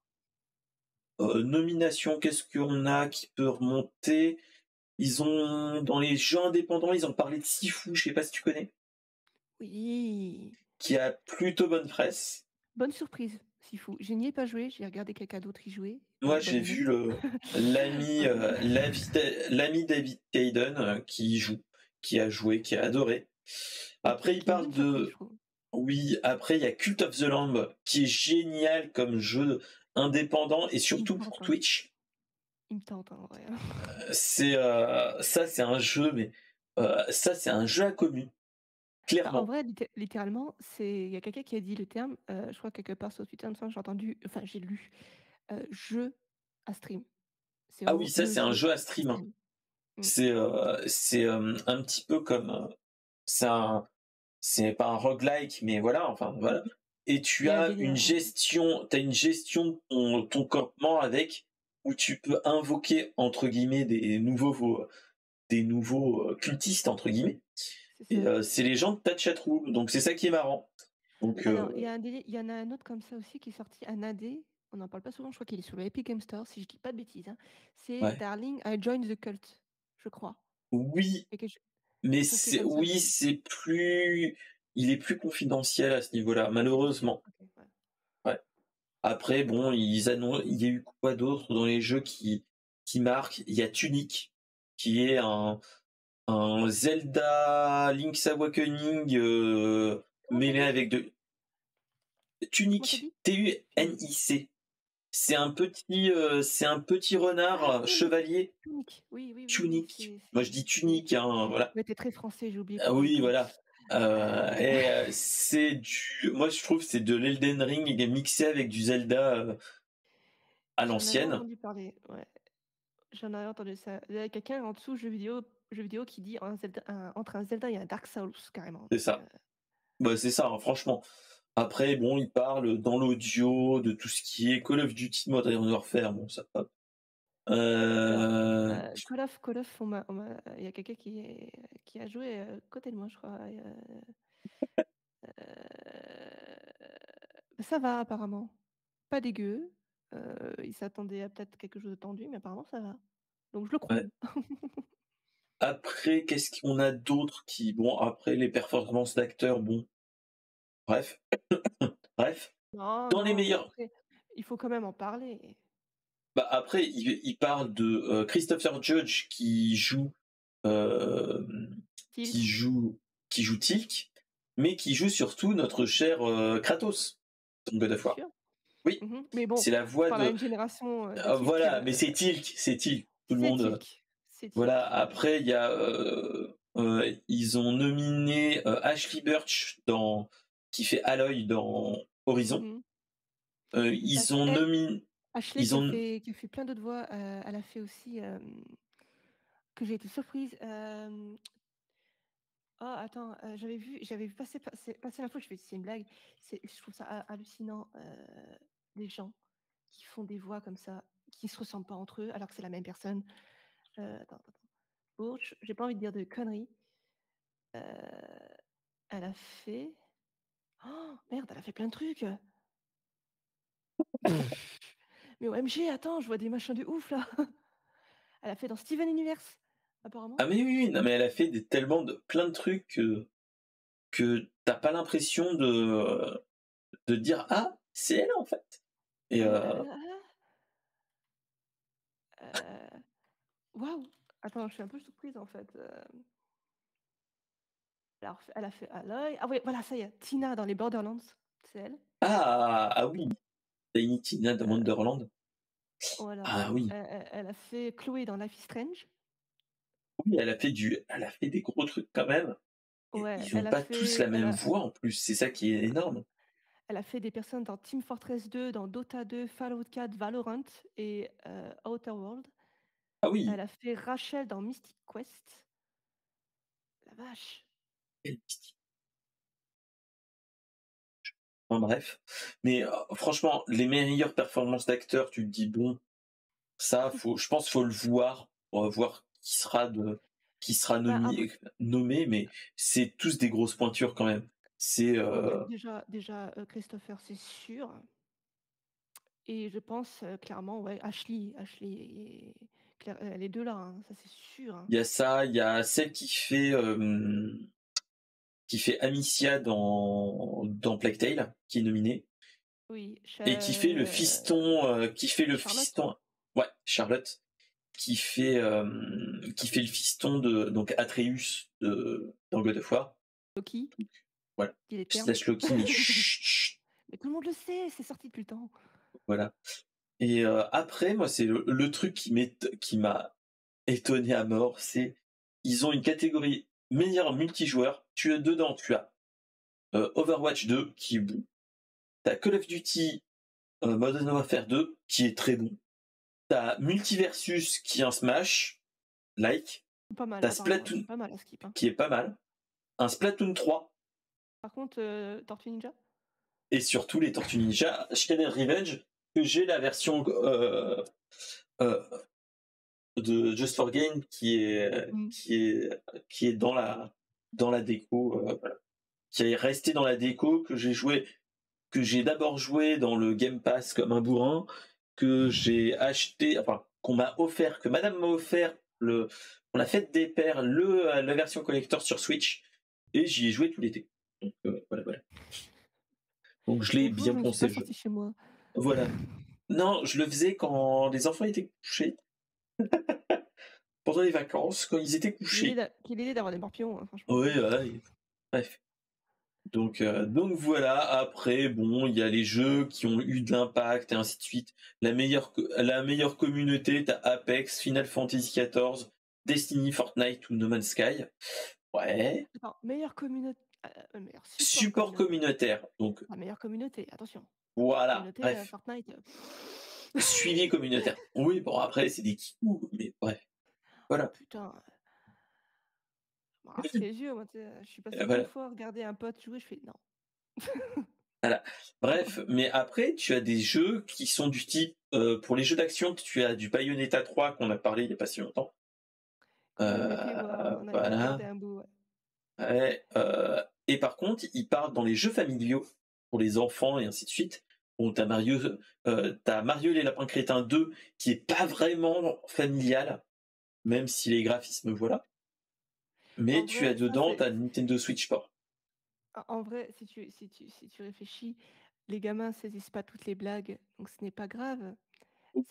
nominations, qu'est-ce qu'on a qui peut remonter? Ils ont dans les jeux indépendants, ils ont parlé de Sifu, je sais pas si tu connais,
Oui!
qui a plutôt bonne presse.
Bonne surprise, Sifu. Je n'y ai pas joué, j'ai regardé quelqu'un d'autre y jouer et
Moi,
bonne
j'ai vu
amie.
le l'ami
Bonne amie.
l'ami David Caden qui y joue, qui a joué, qui a adoré.
Et
Après, il
qui est une
parle
bonne surprise, je
de
trouve.
oui, après il y a Cult of the Lamb qui est génial comme jeu indépendant et
Il me
surtout
tente,
pour
hein.
Twitch.
Il me tente, en vrai.
C'est ça, c'est un jeu, mais ça, c'est un jeu inconnu,
Bah, en
clairement.
vrai, littéralement, il y a quelqu'un qui a dit le terme, je crois quelque part sur Twitter, il me semble, j'ai entendu, enfin j'ai lu, jeu à stream. C'est
Ah oui,
vraiment
ça,
le
c'est un
jeu
jeu à
à
stream, hein.
stream. Mmh.
C'est un petit peu comme c'est un c'est pas un roguelike, mais voilà, enfin voilà. Et
Il
tu
y a un
as
délire, ouais.
une gestion de ton campement avec où tu peux invoquer entre guillemets des nouveaux cultistes entre guillemets.
C'est
Et
ça.
c'est les gens de ta chatroom, donc c'est ça qui est marrant. Donc
Alors, il y a un délire, il y en a un autre comme ça aussi qui est sorti, un indé, on n'en parle pas souvent, je crois qu'il est sur le Epic Game Store, si je dis pas de bêtises, hein. C'est
ouais.
Darling, I Joined the Cult, je crois.
Oui, mais
Quelque chose qui est
c'est
comme ça
oui,
aussi.
c'est plus il est plus confidentiel à ce niveau-là,
Confidentiel,
malheureusement.
OK, ouais.
Ouais. Après, bon, il y a eu quoi d'autre dans les jeux qui marquent? Il y a Tunic, qui est un Zelda Link's Awakening
Comment t'as
mêlé
dit?
avec de
Comment t'as
Tunic,
dit? Tunic.
Tunic. C'est un petit renard
Ah,
chevalier.
Tunic. Oui, oui, oui, oui,
Tunic. Moi, je dis
c'est
tunique, hein, voilà.
ouais, tu très français, j'ai oublié
Ah
comment il
oui,
parlait.
voilà.
Heu,
Et moi, je trouve, c'est de l'Elden Ring, il est mixé avec du Zelda à
j'en avais
l'ancienne.
entendu parler, ouais. J'en avais entendu ça. Il y a quelqu'un en dessous, jeux vidéo qui dit entre un Zelda et un Dark Souls carrément,
C'est
donc
ça. Bah, c'est ça, hein, franchement. Après, bon, il parle dans l'audio de tout ce qui est Call of Duty Modern Warfare, bon, ça va.
alors,
Euh,
Call of, il y a quelqu'un qui a joué, à côté de moi, je crois, ça va apparemment. Pas dégueu, il s'attendait à peut-être quelque chose de tendu, mais apparemment ça va. Donc je le
ouais.
croule.
Après, qu'est-ce qu'on a d'autre bon, après, les performances d'acteurs, bon, bref, bref.
Non,
Dans les
non, mais
meilleurs,
après, il faut quand même en parler.
bah, après, il parle de Christopher Judge euh, qui
Tilt.
joue, qui joue Tilk, mais qui joue surtout notre cher Kratos dans God
C'est
of War.
sûr.
Oui,
Mmh. Mais bon,
c'est la
tu
voix
parles à
de
une génération, de Tilk,
voilà, mais c'est Tilk, tout le
c'est
monde.
Tilk, c'est
Voilà,
Tilk.
après il y a ils ont nominé Ashley Burch qui fait Aloy dans Horizon.
Mmh. Bah,
Ils
c'est
ont
elle,
nominé
Ashley,
ils ont
qui a fait plein d'autres voix, elle a fait aussi, que j'ai été surprise, oh attends, j'avais vu passer l'info, je fais: «C'est une blague?» Je trouve ça hallucinant, les gens qui font des voix comme ça, qui se ressemblent pas entre eux alors que c'est la même personne. Attends. Burch, j'ai pas envie de dire de conneries. Heu, Elle a fait, oh merde, elle a fait plein de trucs! Mais OMG, attends, je vois des machins de ouf là! Elle a fait dans Steven Universe, apparemment.
ah mais oui, oui, non mais elle a fait tellement de plein de trucs que tu pas l'impression de dire: «Ah, c'est elle en fait» et
Waouh! Attends, je suis un peu surprise en fait, alors elle a fait Aloy. Ah ouais, voilà, ça y est, Tina dans les Borderlands, c'est elle.
ah oui, Tiny Tina de
Heu,
Wonderland.
voilà,
Ah oui,
elle a fait Chloé dans Life is Strange.
oui, elle a fait des gros trucs quand même. Et
Ouais,
ils ont pas tous la
elle
même
a
voix en plus, c'est ça qui est énorme.
elle a fait des personnes dans Team Fortress 2, dans Dota 2, Fallout 4, Valorant et Outer World.
Ah oui,
Elle a fait Rachel dans Mystic Quest. La vache!
quel style. Enfin bref. Mais franchement, les meilleures performances d'acteurs, tu te dis: «Bon, ça je pense faut le voir pour voir qui sera
Bah, après,
nommé, mais c'est tous des grosses pointures quand même. C'est,
ouais, déjà, Christopher, c'est sûr, et je pense, clairement, ouais, Ashley est clair, les 2 là, hein, ça c'est sûr, hein.
il y a ça, il y a celle qui fait Amicia dans Plague Tale, qui est nominée
Oui,
et qui fait le
Charlotte,
fiston ouais, Charlotte. Qui fait le fiston de donc Atreus dans God of War.
Loki,
Voilà.
il est terme.
Slash Loki, mais chut, chut,
Mais tout le monde le sait, c'est sorti depuis le temps.
voilà. Et après, moi, c'est le truc qui m'a étonné à mort, c'est ils ont une catégorie meilleur multijoueur. Tu as dedans, tu as Overwatch 2 qui est bon. T'as Call of Duty Modern Warfare 2 qui est très bon. T'as Multiversus qui est un Smash like.
Pas mal
T'as
apparemment, ouais, c'est
Splatoon
pas mal à Skip, hein.
qui est pas mal. Un Splatoon 3
Par contre, Tortue Ninja?
et surtout les Tortues Ninja Shredder Revenge que j'ai la version euh, de Just for Game
Mmh.
qui est dans la déco voilà. Qui est resté dans la déco que j'ai d'abord joué dans le Game Pass comme un bourrin que j'ai acheté enfin qu'on m'a offert que madame m'a offert le on la fête des pères la version collector sur Switch et j'y ai joué tout l'été donc voilà. Donc je l'ai
Bonjour,
bien
je ne suis
poncé
pas
le jeu.
sortie chez moi.
Voilà. Non, je le faisais quand les enfants étaient couchés, pendant les vacances, quand ils étaient couchés.
Quelle idée d'avoir des morpions, hein, franchement.
Oui, voilà, bref. Donc voilà, après, bon, il y a les jeux qui ont eu de l'impact et ainsi de suite. La meilleure communauté, t'as Apex, Final Fantasy XIV, Destiny, Fortnite ou No Man's Sky. Ouais.
Attends, meilleure communauté, meilleur support
Support
communautaire.
communautaire. Donc
Ah, meilleure communauté, attention.
voilà,
Communauté,
bref.
Fortnite,
Suivi communautaire. Oui, bon, après, c'est des kikous, mais bref.
oh
Voilà.
putain, m'arrache les yeux, moi, tu sais, je suis passée 2
Voilà.
fois regarder un pote jouer, je fais: «Non».
Voilà. Bref, mais après, tu as des jeux qui sont du type, pour les jeux d'action, tu as du Bayonetta 3 qu'on a parlé il y a pas si longtemps.
Qu'on avait pu voir, on avait pu
Voilà.
regarder un bout, ouais.
Ouais, et par contre, ils partent dans les jeux familiaux pour les enfants et ainsi de suite. Bon, tu Mario et les Lapins Crétins 2 qui est pas vraiment familial, même si les graphismes voilà. Mais
En
tu as
vrai, ça
dedans,
c'est
ta Nintendo Switch Sport.
en vrai, si tu réfléchis, les gamins saisissent pas toutes les blagues, donc ce n'est pas grave.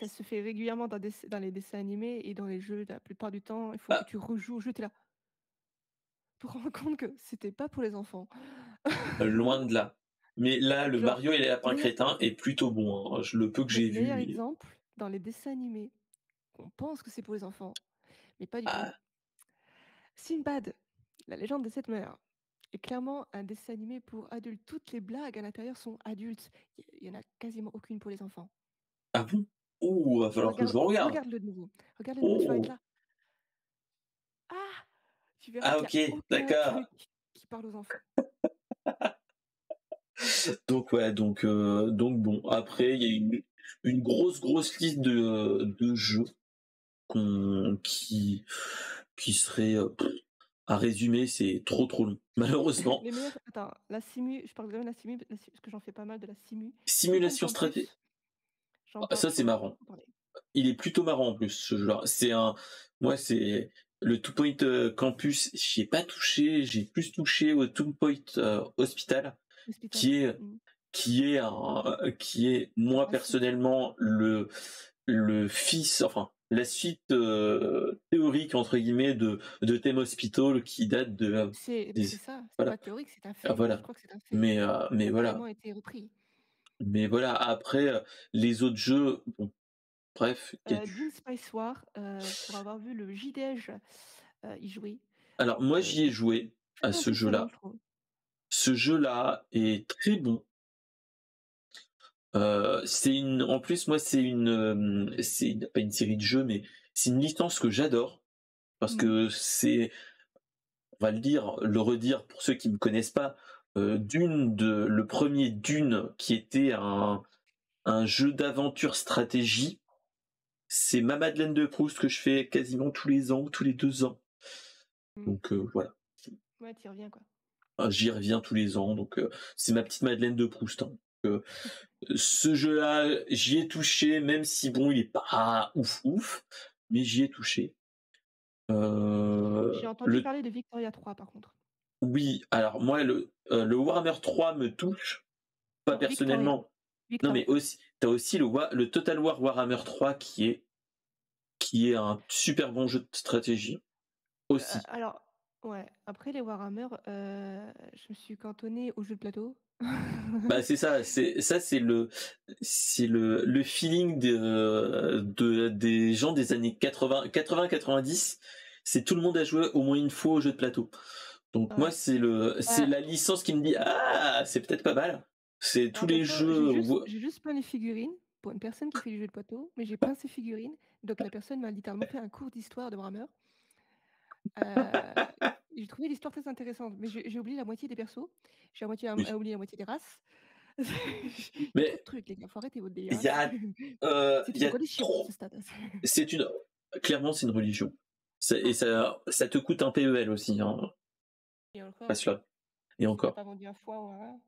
Ça se fait régulièrement dans les dessins animés et dans les jeux, la plupart du temps, il faut que
Bah,
tu rejoues au jeu, tu là: pour rendre compte que c'était pas pour les enfants.
Loin de là. Mais là, le
Genre,
Mario et les lapins
meilleur
crétins est plutôt bon, hein. Le peu que j'ai
meilleur
vu.
exemple, dans les dessins animés, on pense que c'est pour les enfants, mais pas du tout.
Ah,
Sinbad, la légende des 7 mers, est clairement un dessin animé pour adultes. Toutes les blagues à l'intérieur sont adultes. Il y en a quasiment aucune pour les enfants.
ah bon? Ouh, va falloir que je
Regarde,
le regarde.
regarde-le de nouveau. Regarde-le de nouveau, tu vas être
Oh,
là. Ah! Tu verras
ah
qu'il n'y
ok,
a aucun
d'accord.
truc qui parle aux enfants.
Donc ouais, donc bon. Après, il y a une grosse liste de jeux qui serait à résumer, c'est trop long. Malheureusement,
Les meilleurs. Attends, la simu, je parle quand même de la simu, parce que j'en fais pas mal de la simu. Toupon
simulation stratégie,
Campus, j'en parle,
ça c'est
j'en ai
marrant.
beaucoup parlé.
Il est plutôt marrant en plus ce jeu-là. Moi c'est le Two Point Campus, j'y ai pas touché, j'ai plus touché au Two Point Hospital,
L'hôpital.
qui est qui est moi
La suite.
personnellement le fils, enfin la suite théorique entre guillemets de Thème Hospital qui date de
C'est
des
ça, c'est
voilà.
pas théorique, c'est un
Ah,
fait. Je
voilà.
crois que c'est un fait.
Mais
Ça a
voilà.
vraiment été repris.
Mais voilà, après les autres jeux, bon, bref, il y a
Dean
du.
Spice War, pour avoir vu le JDège y jouer,
Alors moi j'y ai
c'est
joué
très
à ce
impressionnant,
jeu-là.
je trouve.
Ce jeu-là est très bon. En plus moi pas une série de jeux, mais c'est une licence que j'adore parce
Mmh.
que on va le dire, le redire pour ceux qui ne me connaissent pas, le premier Dune qui était un jeu d'aventure stratégie, c'est ma Madeleine de Proust que je fais quasiment tous les ans, tous les 2 ans.
Mmh.
Donc voilà.
Ouais, tu y reviens, quoi.
J'y reviens tous les ans, donc c'est ma petite Madeleine de Proust, hein. Euh, Ce jeu-là, j'y ai touché, même si bon, il est pas ouf ouf, mais j'y ai touché.
J'ai entendu
Le
parler de Victoria 3 par contre.
Oui, alors moi le Warhammer 3 me touche, pas
Non, Victoria.
personnellement. Non, mais
Victoria.
aussi t'as aussi le Total War Warhammer 3 qui est un super bon jeu de stratégie aussi.
Alors, ouais, après les Warhammer, je me suis cantonnée aux jeux de plateau.
Bah c'est ça, c'est le feeling des gens des années 80-90. C'est tout le monde a joué au moins une fois au jeu de plateau. Donc moi
Ouais.
c'est
Bah,
la licence qui me dit ah c'est peut-être pas mal. C'est tous
alors
les
perso, j'ai
jeux.
juste j'ai juste plein les figurines pour une personne qui fait du jeu de plateau, mais j'ai plein ces figurines. Donc la personne m'a littéralement fait un cours d'histoire de Warhammer. Heu, j'ai trouvé l'histoire très intéressante, mais j'ai oublié la moitié des persos. J'ai
Oui.
oublié la moitié des races. Il y a trop de
Mais
trucs, les gars, faut arrêter votre délire,
il
hein.
y a
C'est
il y
une
a
religion à
trop.
ce stade.
C'est une clairement c'est une religion. Et ça te coûte un PEL aussi, hein,
Et encore,
rassure. Et
si tu
encore.
pas vendu un foie ou un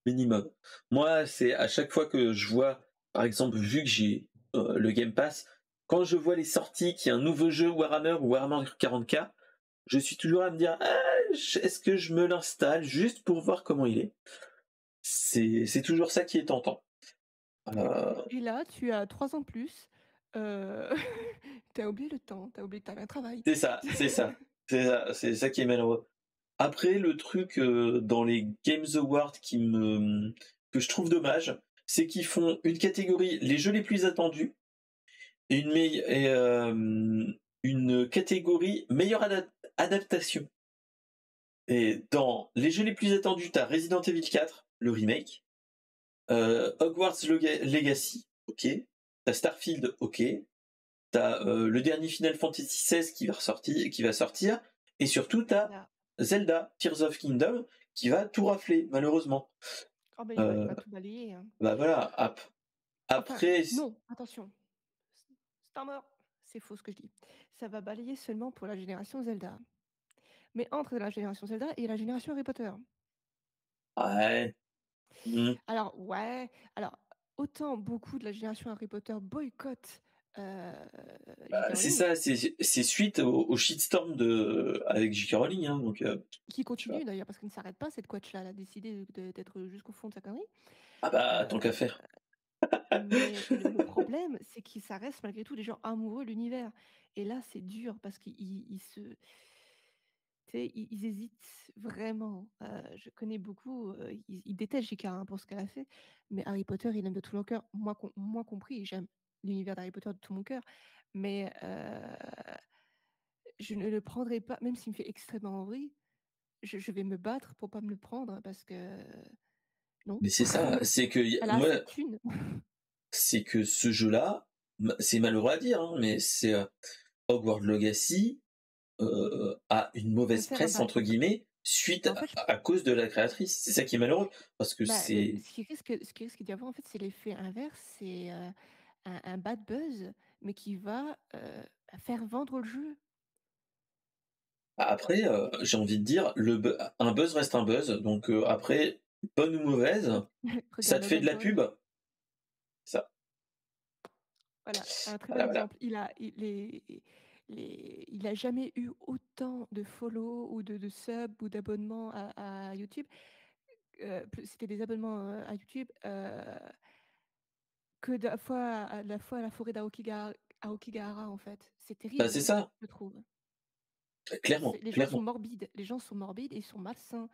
Minimum. Moi, c'est à chaque fois que je vois, par exemple, vu que j'ai le Game Pass, quand je vois les sorties, qu'il y a un nouveau jeu Warhammer ou Warhammer 40K, je suis toujours à me dire, ah, est-ce que je me l'installe juste pour voir comment il est. C'est toujours ça qui est tentant. Euh,
et là, tu as 3 ans de plus, heu, tu oublié le temps, t'as oublié que tu un travail.
c'est ça, c'est ça, c'est ça qui est malheureux. Après, le truc dans les Games Awards que je trouve dommage, c'est qu'ils font une catégorie les jeux les plus attendus et une catégorie meilleure adaptation. Et dans les jeux les plus attendus, t'as Resident Evil 4, le remake, Hogwarts Legacy, ok, t'as Starfield, ok, t'as le dernier Final Fantasy XVI qui va sortir, et surtout t'as
Zelda.
Zelda Tears of Kingdom qui va tout rafler, malheureusement.
Oh ben il
Euh,
va tout balayer, hein.
Bah voilà,
Enfin,
après,
non, attention, c'est un mort, c'est faux ce que je dis. Ça va balayer seulement pour la génération Zelda. Mais entre la génération Zelda et la génération Harry Potter.
ouais, hmm.
Alors ouais, alors autant beaucoup de la génération Harry Potter boycottent, heu, J.K.
C'est
Rowling,
ça, c'est suite au shitstorm avec J.K. Rowling, hein, donc
qui
tu vois.
continue d'ailleurs parce qu'elle ne s'arrête pas cette quatch là, elle a décidé d'être jusqu'au fond de sa connerie.
Ah bah tant
Heu,
qu'à faire.
mais le problème, c'est que ça reste malgré tout des gens amoureux de l'univers et là, c'est dur parce qu'ils ils se Tu sais, ils hésitent vraiment. Je connais beaucoup, ils détestent JK, hein, pour ce qu'elle a fait, mais Harry Potter, ils l'aiment de tout leur cœur. Moi compris, j'aime l'univers d'Harry Potter de tout mon cœur, mais je ne le prendrai pas, même s'il me fait extrêmement envie, je vais me battre pour pas me le prendre parce que non.
Mais c'est ça, c'est que
Elle a assez
moi,
de thunes.
c'est que ce jeu-là, c'est malheureux à dire, hein, mais c'est Hogwarts Legacy a une
Peut
mauvaise
faire un
presse
bad
entre guillemets suite
mais en fait, je
à cause de la créatrice. C'est ça qui est malheureux parce que
bah,
c'est
ce qui risque d'y avoir, en fait, c'est l'effet inverse, c'est, un bad buzz, mais qui va, faire vendre le jeu.
après j'ai envie de dire un buzz reste un buzz donc après bonne ou mauvaise, ça
Regarde
te fait de
Logan
la
Paul.
pub, ça
Voilà, un très bon
voilà, voilà.
exemple. Il a jamais eu autant de follow ou de subs ou d'abonnements à YouTube. C'était des abonnements à YouTube que de la forêt d'Aokigahara, en fait. C'est
Bah, c'est
terrible,
ça,
je trouve.
clairement,
Les gens sont
clairement.
morbides. Les gens sont morbides et ils sont malsains.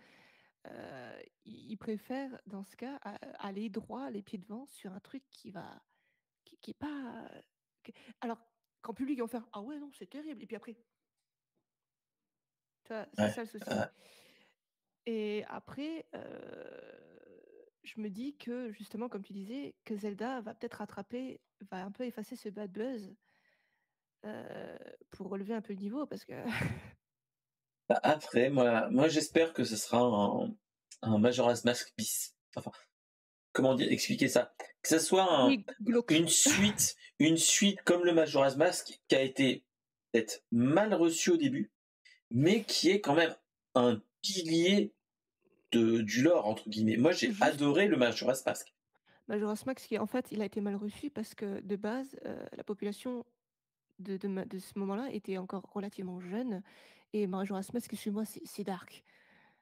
Ils préfèrent, dans ce cas, aller droit, les pieds devant, sur un truc qui est pas. qui- Alors, qu'en public, ils vont faire ah ouais, non, c'est terrible. Et puis après, tu vois, c'est
Ouais,
ça le souci.
ouais.
Et après, je me dis que, justement, comme tu disais, que Zelda va peut-être rattraper, va un peu effacer ce bad buzz pour relever un peu le niveau, parce que.
Bah, après moi j'espère que ce sera un Majora's Mask bis. Enfin, comment dire expliquer ça? Que ça soit
Oui, glauque.
une suite comme le Majora's Mask qui a été peut-être mal reçu au début, mais qui est quand même un pilier de du lore entre guillemets. Moi j'ai
Juste,
adoré le Majora's Mask.
Majora's Mask, en fait, il a été mal reçu parce que, de base, la population de ce moment-là était encore relativement jeune. Et Majora's Mask, excuse-moi, c'est dark quand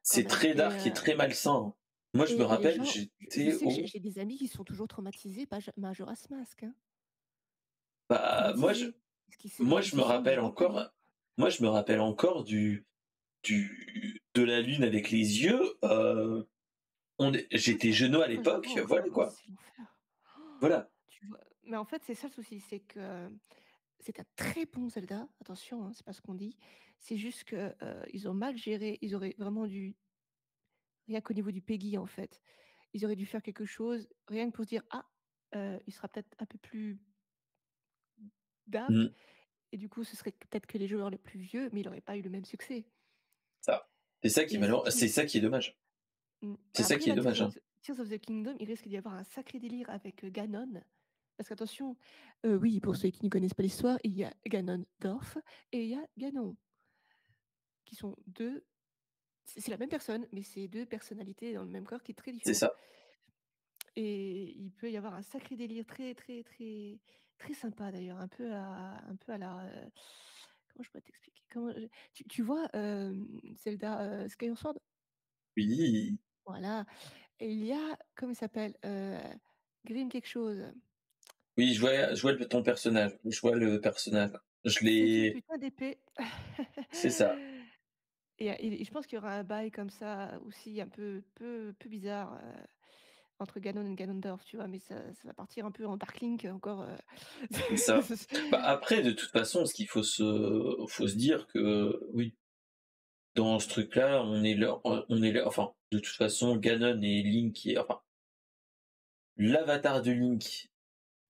C'est
même.
très
Et,
dark et très malsain. Moi je me
les
rappelle,
gens, je
j'étais
sais que
au
j'ai des amis qui sont toujours traumatisés par Majora's Mask, hein.
bah,
Traumatisés. Parce qu'ils
moi
ils
je
se
me
sentent
rappelle
hantés.
encore de la lune avec les yeux,
Ah,
j'étais jeune à
moi, je le vois
l'époque, voilà
encore.
quoi.
C'est l'enfer. Oh,
Voilà.
tu vois. Mais en fait, c'est ça le souci, c'est que c'est un très bon Zelda. Attention, hein, c'est pas ce qu'on dit. C'est juste que ils ont mal géré. Ils auraient vraiment dû, rien qu'au niveau du PEGI, en fait, ils auraient dû faire quelque chose, rien que pour se dire ah, il sera peut-être un peu plus dark.
Mmh,
Et du coup, ce serait peut-être que les joueurs les plus vieux, mais il n'aurait pas eu le même succès.
ça. C'est ça qui est
Et ce
malheureux,
qui
c'est ça qui est dommage. C'est ça
après,
qui est
là,
dommage, hein.
Tears of the Kingdom, il risque d'y avoir un sacré délire avec Ganon. Parce qu'attention, oui, pour ceux qui ne connaissent pas l'histoire, il y a Ganondorf et il y a Ganon, qui sont deux. C'est la même personne, mais c'est deux personnalités dans le même corps qui est très
C'est
différent.
ça.
Et il peut y avoir un sacré délire très, très, très, très sympa d'ailleurs, un peu à la. Comment je pourrais t'expliquer? Tu vois Zelda Skyward Sword?
Oui,
Voilà. Et il y a, comment il s'appelle? Grim quelque chose.
oui, je vois ton personnage, je vois le personnage. Je
C'est une
l'ai
putain d'épée.
c'est ça,
Et je pense qu'il y aura un bail comme ça aussi un peu bizarre entre Ganon et Ganondorf, tu vois, mais ça va partir un peu en Dark Link encore.
c'est ça. Bah, après de toute façon, ce qu'il faut se dire que oui, dans ce truc-là, on est là enfin, de toute façon, Ganon et Link enfin, l'avatar de Link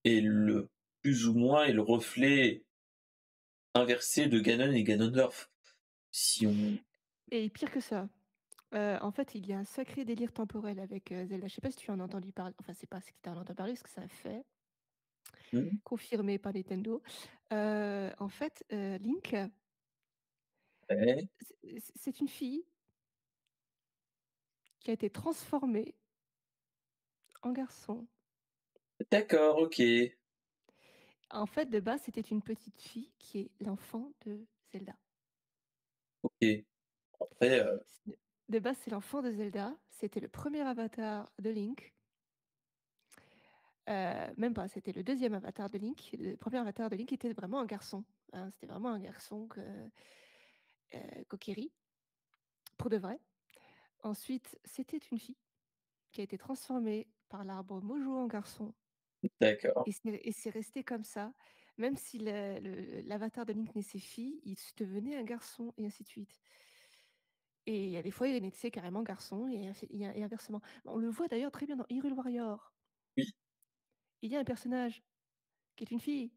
est le plus ou moins est le reflet inversé de Ganon et Ganondorf. Si on
Et pire que ça, en fait, il y a un sacré délire temporel avec Zelda. Je sais pas si tu en as entendu parler. Enfin, c'est pas si tu en as entendu parler, parce que ça a fait,
mmh,
confirmé par Nintendo. En fait, Link,
ouais,
c'est une fille qui a été transformée en garçon.
d'accord, OK,
En fait, de base, c'était une petite fille qui est l'enfant de Zelda.
OK. Après,
De base, c'est l'enfant de Zelda. C'était le premier avatar de Link. Même pas, c'était le deuxième avatar de Link. Le premier avatar de Link était vraiment un garçon, hein. C'était vraiment un garçon Kokiri. pour de vrai. Ensuite, c'était une fille qui a été transformée par l'arbre Mojo en garçon
D'accord.
et c'est resté comme ça. Même si l'avatar de Link naissait fille, il se devenait un garçon et ainsi de suite. Et il y a des fois, il naissait carrément garçon et inversement. On le voit d'ailleurs très bien dans Hyrule Warrior.
Oui,
Il y a un personnage qui est une fille,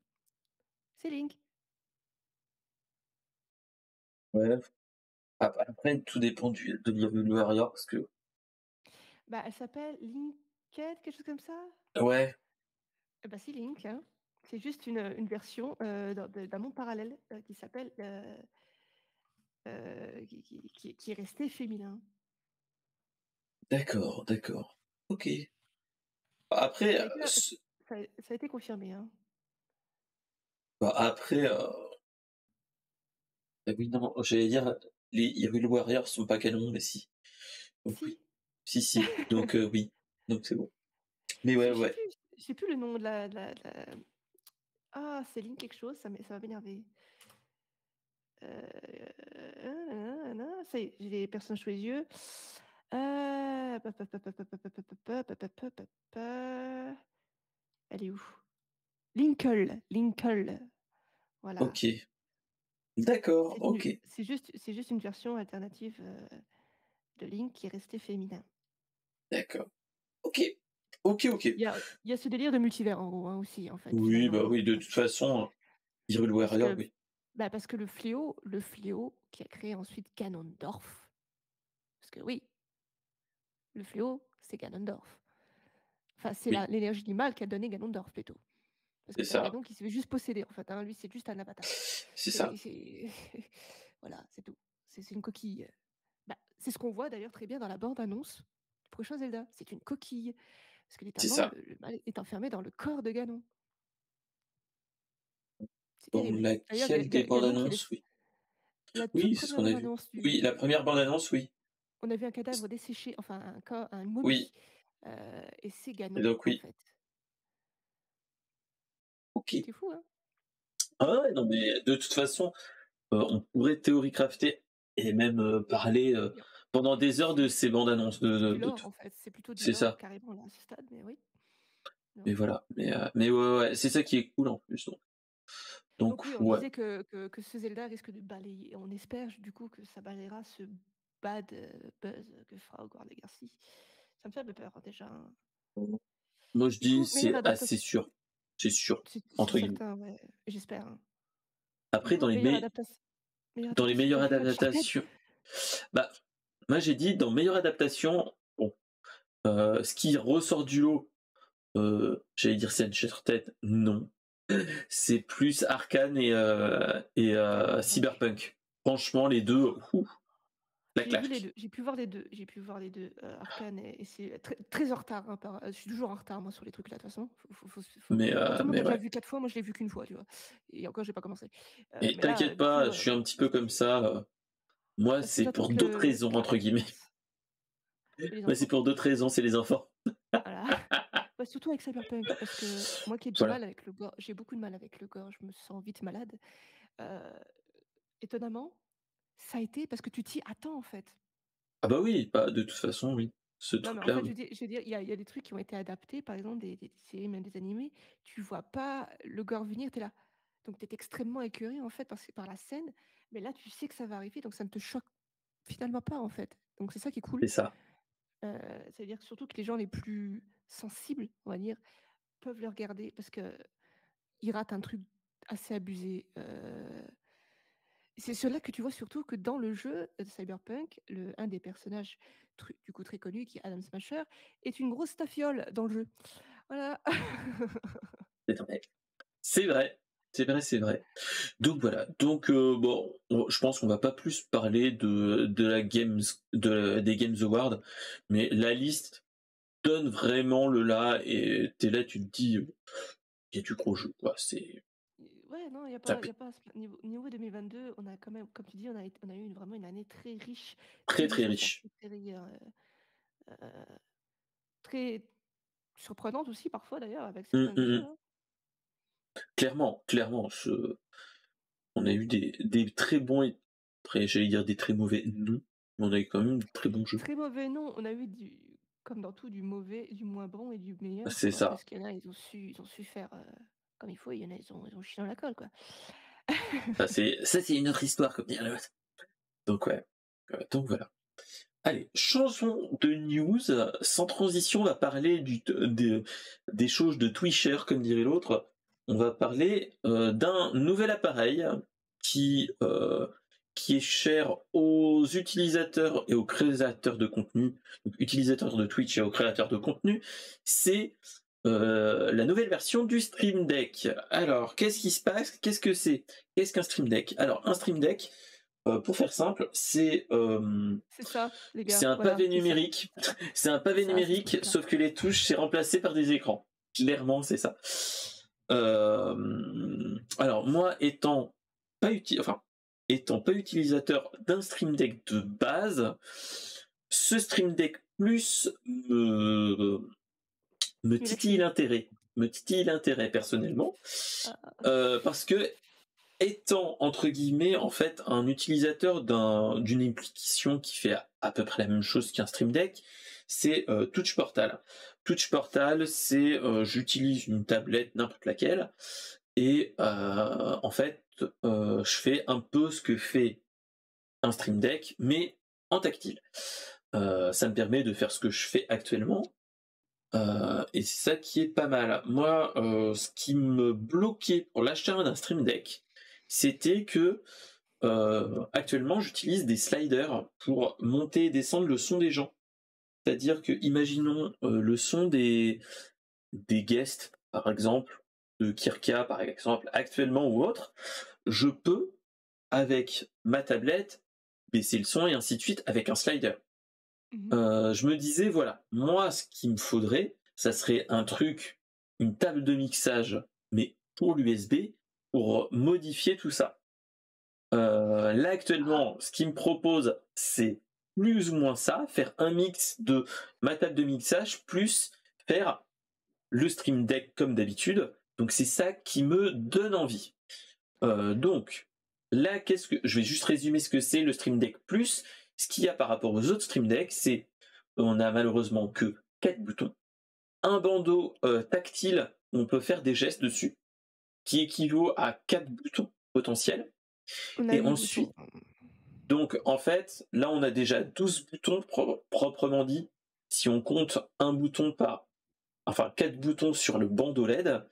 c'est Link.
ouais. Après, tout dépend de l'Hyrule Warrior, parce que
Bah, elle s'appelle Linkette, quelque chose comme ça?
ouais,
Bah, c'est Link, hein. C'est juste une version d'un monde parallèle qui s'appelle qui est resté féminin.
d'accord, d'accord. Ok. Après,
Ça a été, ça a été confirmé, hein.
après, oui, non, j'allais dire, les Hyrule Warriors sont pas canons, mais si. Donc oui.
Si.
Si, si. Donc oui. Donc c'est bon. Mais ouais,
Je sais
ouais.
plus, je sais plus le nom Ah, c'est Link quelque chose, ça va m'énerver. Ça y est, j'ai les personnages sous les yeux. Pa, pa, pa, pa, pa, pa, pa, pa, pa, pa, pa, pa, pa, pa. Elle est où? Linkle. Voilà.
Ok. D'accord, ok.
C'est juste une version alternative de Link qui est resté féminin.
D'accord. Ok. Ok, ok.
Il y a ce délire de multivers en gros, hein, aussi, en fait,
Oui,
finalement,
bah
hein.
oui, de toute façon, Hyrule
Parce
Warrior,
que,
oui.
bah, parce que le fléau qui a créé ensuite Ganondorf, parce que oui, le fléau, c'est Ganondorf. Enfin, c'est
Oui,
l'énergie du mal qui a donné Ganondorf plutôt. Parce
c'est
que t'as
ça.
Ganon qui se fait juste posséder, en fait, hein. Lui, c'est juste un avatar.
C'est ça.
Voilà, c'est tout. C'est une coquille. Bah, c'est ce qu'on voit d'ailleurs très bien dans la bande-annonce du prochain Zelda. C'est une coquille. Parce que
C'est
littéralement,
ça.
le mal est enfermé dans le corps de Ganon. C'est
Dans
terrible. D'ailleurs,
laquelle des bandes
Ganon qui
annonces,
laisse
oui.
la toute
Oui, c'est ce
première
qu'on a vu.
bande-annonce
Oui, la première bande annonce, oui.
on a vu un cadavre desséché, enfin un
Oui.
momie, et c'est
Et
Ganon,
donc
en
oui.
fait.
Ok.
C'est fou, hein?
Ah ouais, non, mais de toute façon, on pourrait théorie crafter et même parler
Et en-
pendant des heures
C'est
de ces bandes annonces
c'est du
de
lore,
tout.
en fait. C'est plutôt du
C'est
lore,
ça.
carrément, là, à ce stade, mais oui.
Mais
Non.
voilà. Mais ouais, ouais, c'est ça qui est cool en plus. Donc
Donc oui, on
ouais.
disait que ce Zelda risque de balayer. On espère du coup que ça balayera ce bad buzz que fera Hogwarts Legacy. Ça me fait un peu peur, hein, déjà, hein.
Moi je
Du
dis
coup, meilleure
c'est assez
adaptation.
sûr. C'est sûr.
C'est
Entre guillemets.
certain, ouais, j'espère, hein. Du
Après
coup, meilleure
dans les
adaptation
meilleures
de Uncharted.
adaptations, bah moi j'ai dit dans meilleure adaptation, bon, ce qui ressort du lot, j'allais dire c'est Uncharted, non. C'est plus Arcane et
Cyberpunk.
Cyberpunk. Franchement, les deux, ouh, la
J'ai vu les
claque.
deux, j'ai pu voir les deux, Arcane et c'est très, très en retard, hein, je suis toujours en retard moi sur les trucs là de toute façon. Quand tout le monde
Mais
l'a déjà
ouais.
vu 4 fois, moi je l'ai vu qu'une fois, tu vois. Et encore j'ai pas commencé.
Et
Mais là,
t'inquiète
du coup,
pas, je suis un petit peu comme ça. Moi,
parce que
c'est
j'attends
pour
que
d'autres raisons,
que la
entre
bêta
guillemets.
passe. Et les
Moi, c'est
enfants.
pour d'autres raisons, c'est les enfants.
Voilà. Bah, surtout avec Cyberpunk, parce que moi qui ai du
Voilà.
mal avec le gore, j'ai beaucoup de mal avec le gore, je me sens vite malade. Heu, Étonnamment, ça a été parce que tu t'y attends en fait.
Ah bah oui, bah de toute façon, oui. Ce
Non, mais en
truc-là,
fait,
oui.
je veux dire, il y a des trucs qui ont été adaptés, par exemple des séries, même des animés, tu vois pas le gore venir, tu es là. Donc tu es extrêmement écœuré en fait par la scène, mais là tu sais que ça va arriver, donc ça ne te choque finalement pas en fait. Donc c'est ça qui est cool.
C'est ça.
Ça veut dire surtout que les gens les plus sensibles, on va dire, peuvent le regarder parce qu'ils ratent un truc assez abusé. C'est cela que tu vois surtout que dans le jeu de Cyberpunk, un des personnages du coup très connu, qui est Adam Smasher, est une grosse tafiole dans le jeu. Voilà.
C'est vrai. C'est vrai. C'est vrai, c'est vrai. Donc voilà. Donc bon, je pense qu'on va pas plus parler de la games des Games Awards, mais la liste donne vraiment le là et t'es là, tu te dis, il y a du gros jeu, quoi. C'est
Ouais, non, il y a
ça
pas, y a pas à niveau 2022, on a quand même, comme tu dis, on a eu vraiment une année très
très très
riche en
riche.
sorties de séries, euh, très surprenante aussi parfois d'ailleurs avec
Mmh,
certains
mmh
des jeux,
mh.
hein.
Clairement, clairement, on a eu des très bons et très, j'allais dire des très mauvais, non. mais on a eu quand même de très bons jeux.
Très mauvais, non, on a eu comme dans tout, du mauvais, du moins bon et du meilleur,
C'est
quoi.
ça.
Parce qu'il y en a, ils ont su faire comme il faut, et il y en a, ils ont chié dans la colle, quoi.
Ça, c'est une autre histoire, comme dirait l'autre. Donc ouais. Donc voilà. Allez, changeons de news. Sans transition, on va parler des choses de Twitter, comme dirait l'autre. On va parler d'un nouvel appareil qui, euh, qui est cher aux utilisateurs et aux créateurs de contenu, donc utilisateurs de Twitch et aux créateurs de contenu. C'est la nouvelle version du Stream Deck. Alors, qu'est-ce qui se passe? Qu'est-ce que c'est? Qu'est-ce qu'un Stream Deck? Alors, un Stream Deck, pour faire simple,
C'est ça, les
c'est
gars,
un
voilà,
pavé
c'est ça.
numérique. C'est un
C'est
pavé
ça, c'est ce
numérique,
truc-là.
sauf que les touches, c'est remplacé par des écrans. Clairement, c'est ça. Alors, moi, étant pas utilisateur d'un Stream Deck de base, ce Stream Deck Plus me
Il a
titille
chier.
l'intérêt. Me titille l'intérêt, personnellement.
Ah,
Parce que étant entre guillemets en fait un utilisateur d'une application qui fait à peu près la même chose qu'un Stream Deck, c'est Touch Portal. Touch Portal, c'est j'utilise une tablette n'importe laquelle et en fait je fais un peu ce que fait un Stream Deck mais en tactile. Ça me permet de faire ce que je fais actuellement. Et c'est ça qui est pas mal. Moi, ce qui me bloquait pour l'achat d'un Stream Deck, c'était que actuellement j'utilise des sliders pour monter et descendre le son des gens. C'est-à-dire que, imaginons le son des guests, par exemple, de Kirka, par exemple, actuellement ou autre, je peux, avec ma tablette, baisser le son et ainsi de suite avec un slider.
mhm.
Je me disais, voilà, moi, ce qu'il me faudrait, ça serait un truc, une table de mixage, mais pour l'USB, pour modifier tout ça. Là,
Ah,
actuellement, ce qu'il me propose, c'est plus ou moins ça, faire un mix de ma table de mixage, plus faire le Stream Deck comme d'habitude. Donc, c'est ça qui me donne envie. Donc, là, je vais juste résumer ce que c'est le Stream Deck Plus. Ce qu'il y a par rapport aux autres Stream Deck, c'est on a malheureusement que 4 boutons, un bandeau tactile où on peut faire des gestes dessus, qui équivaut à 4 boutons potentiels.
on a
Et
8 boutons.
ensuite, donc en fait, là on a déjà 12 boutons proprement dit, si on compte un bouton enfin 4 boutons sur le bandeau LED.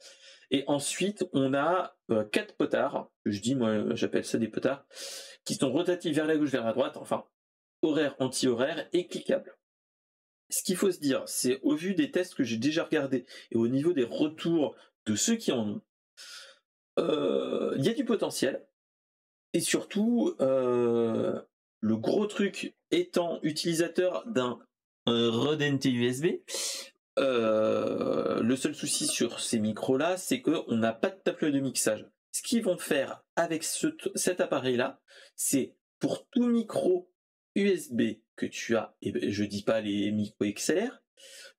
Et ensuite, on a 4 potards, que je dis, moi j'appelle ça des potards, qui sont rotatifs vers la gauche, vers la droite, enfin, horaire, anti-horaire et cliquables. Ce qu'il faut se dire, c'est au vu des tests que j'ai déjà regardés et au niveau des retours de ceux qui en ont, il y a du potentiel. Et surtout, le gros truc étant utilisateur d'un Rode NT USB, le seul souci sur ces micros-là, c'est qu'on n'a pas de table de mixage. Ce qu'ils vont faire avec cet appareil-là, c'est pour tout micro USB que tu as, et je dis pas les micros XLR,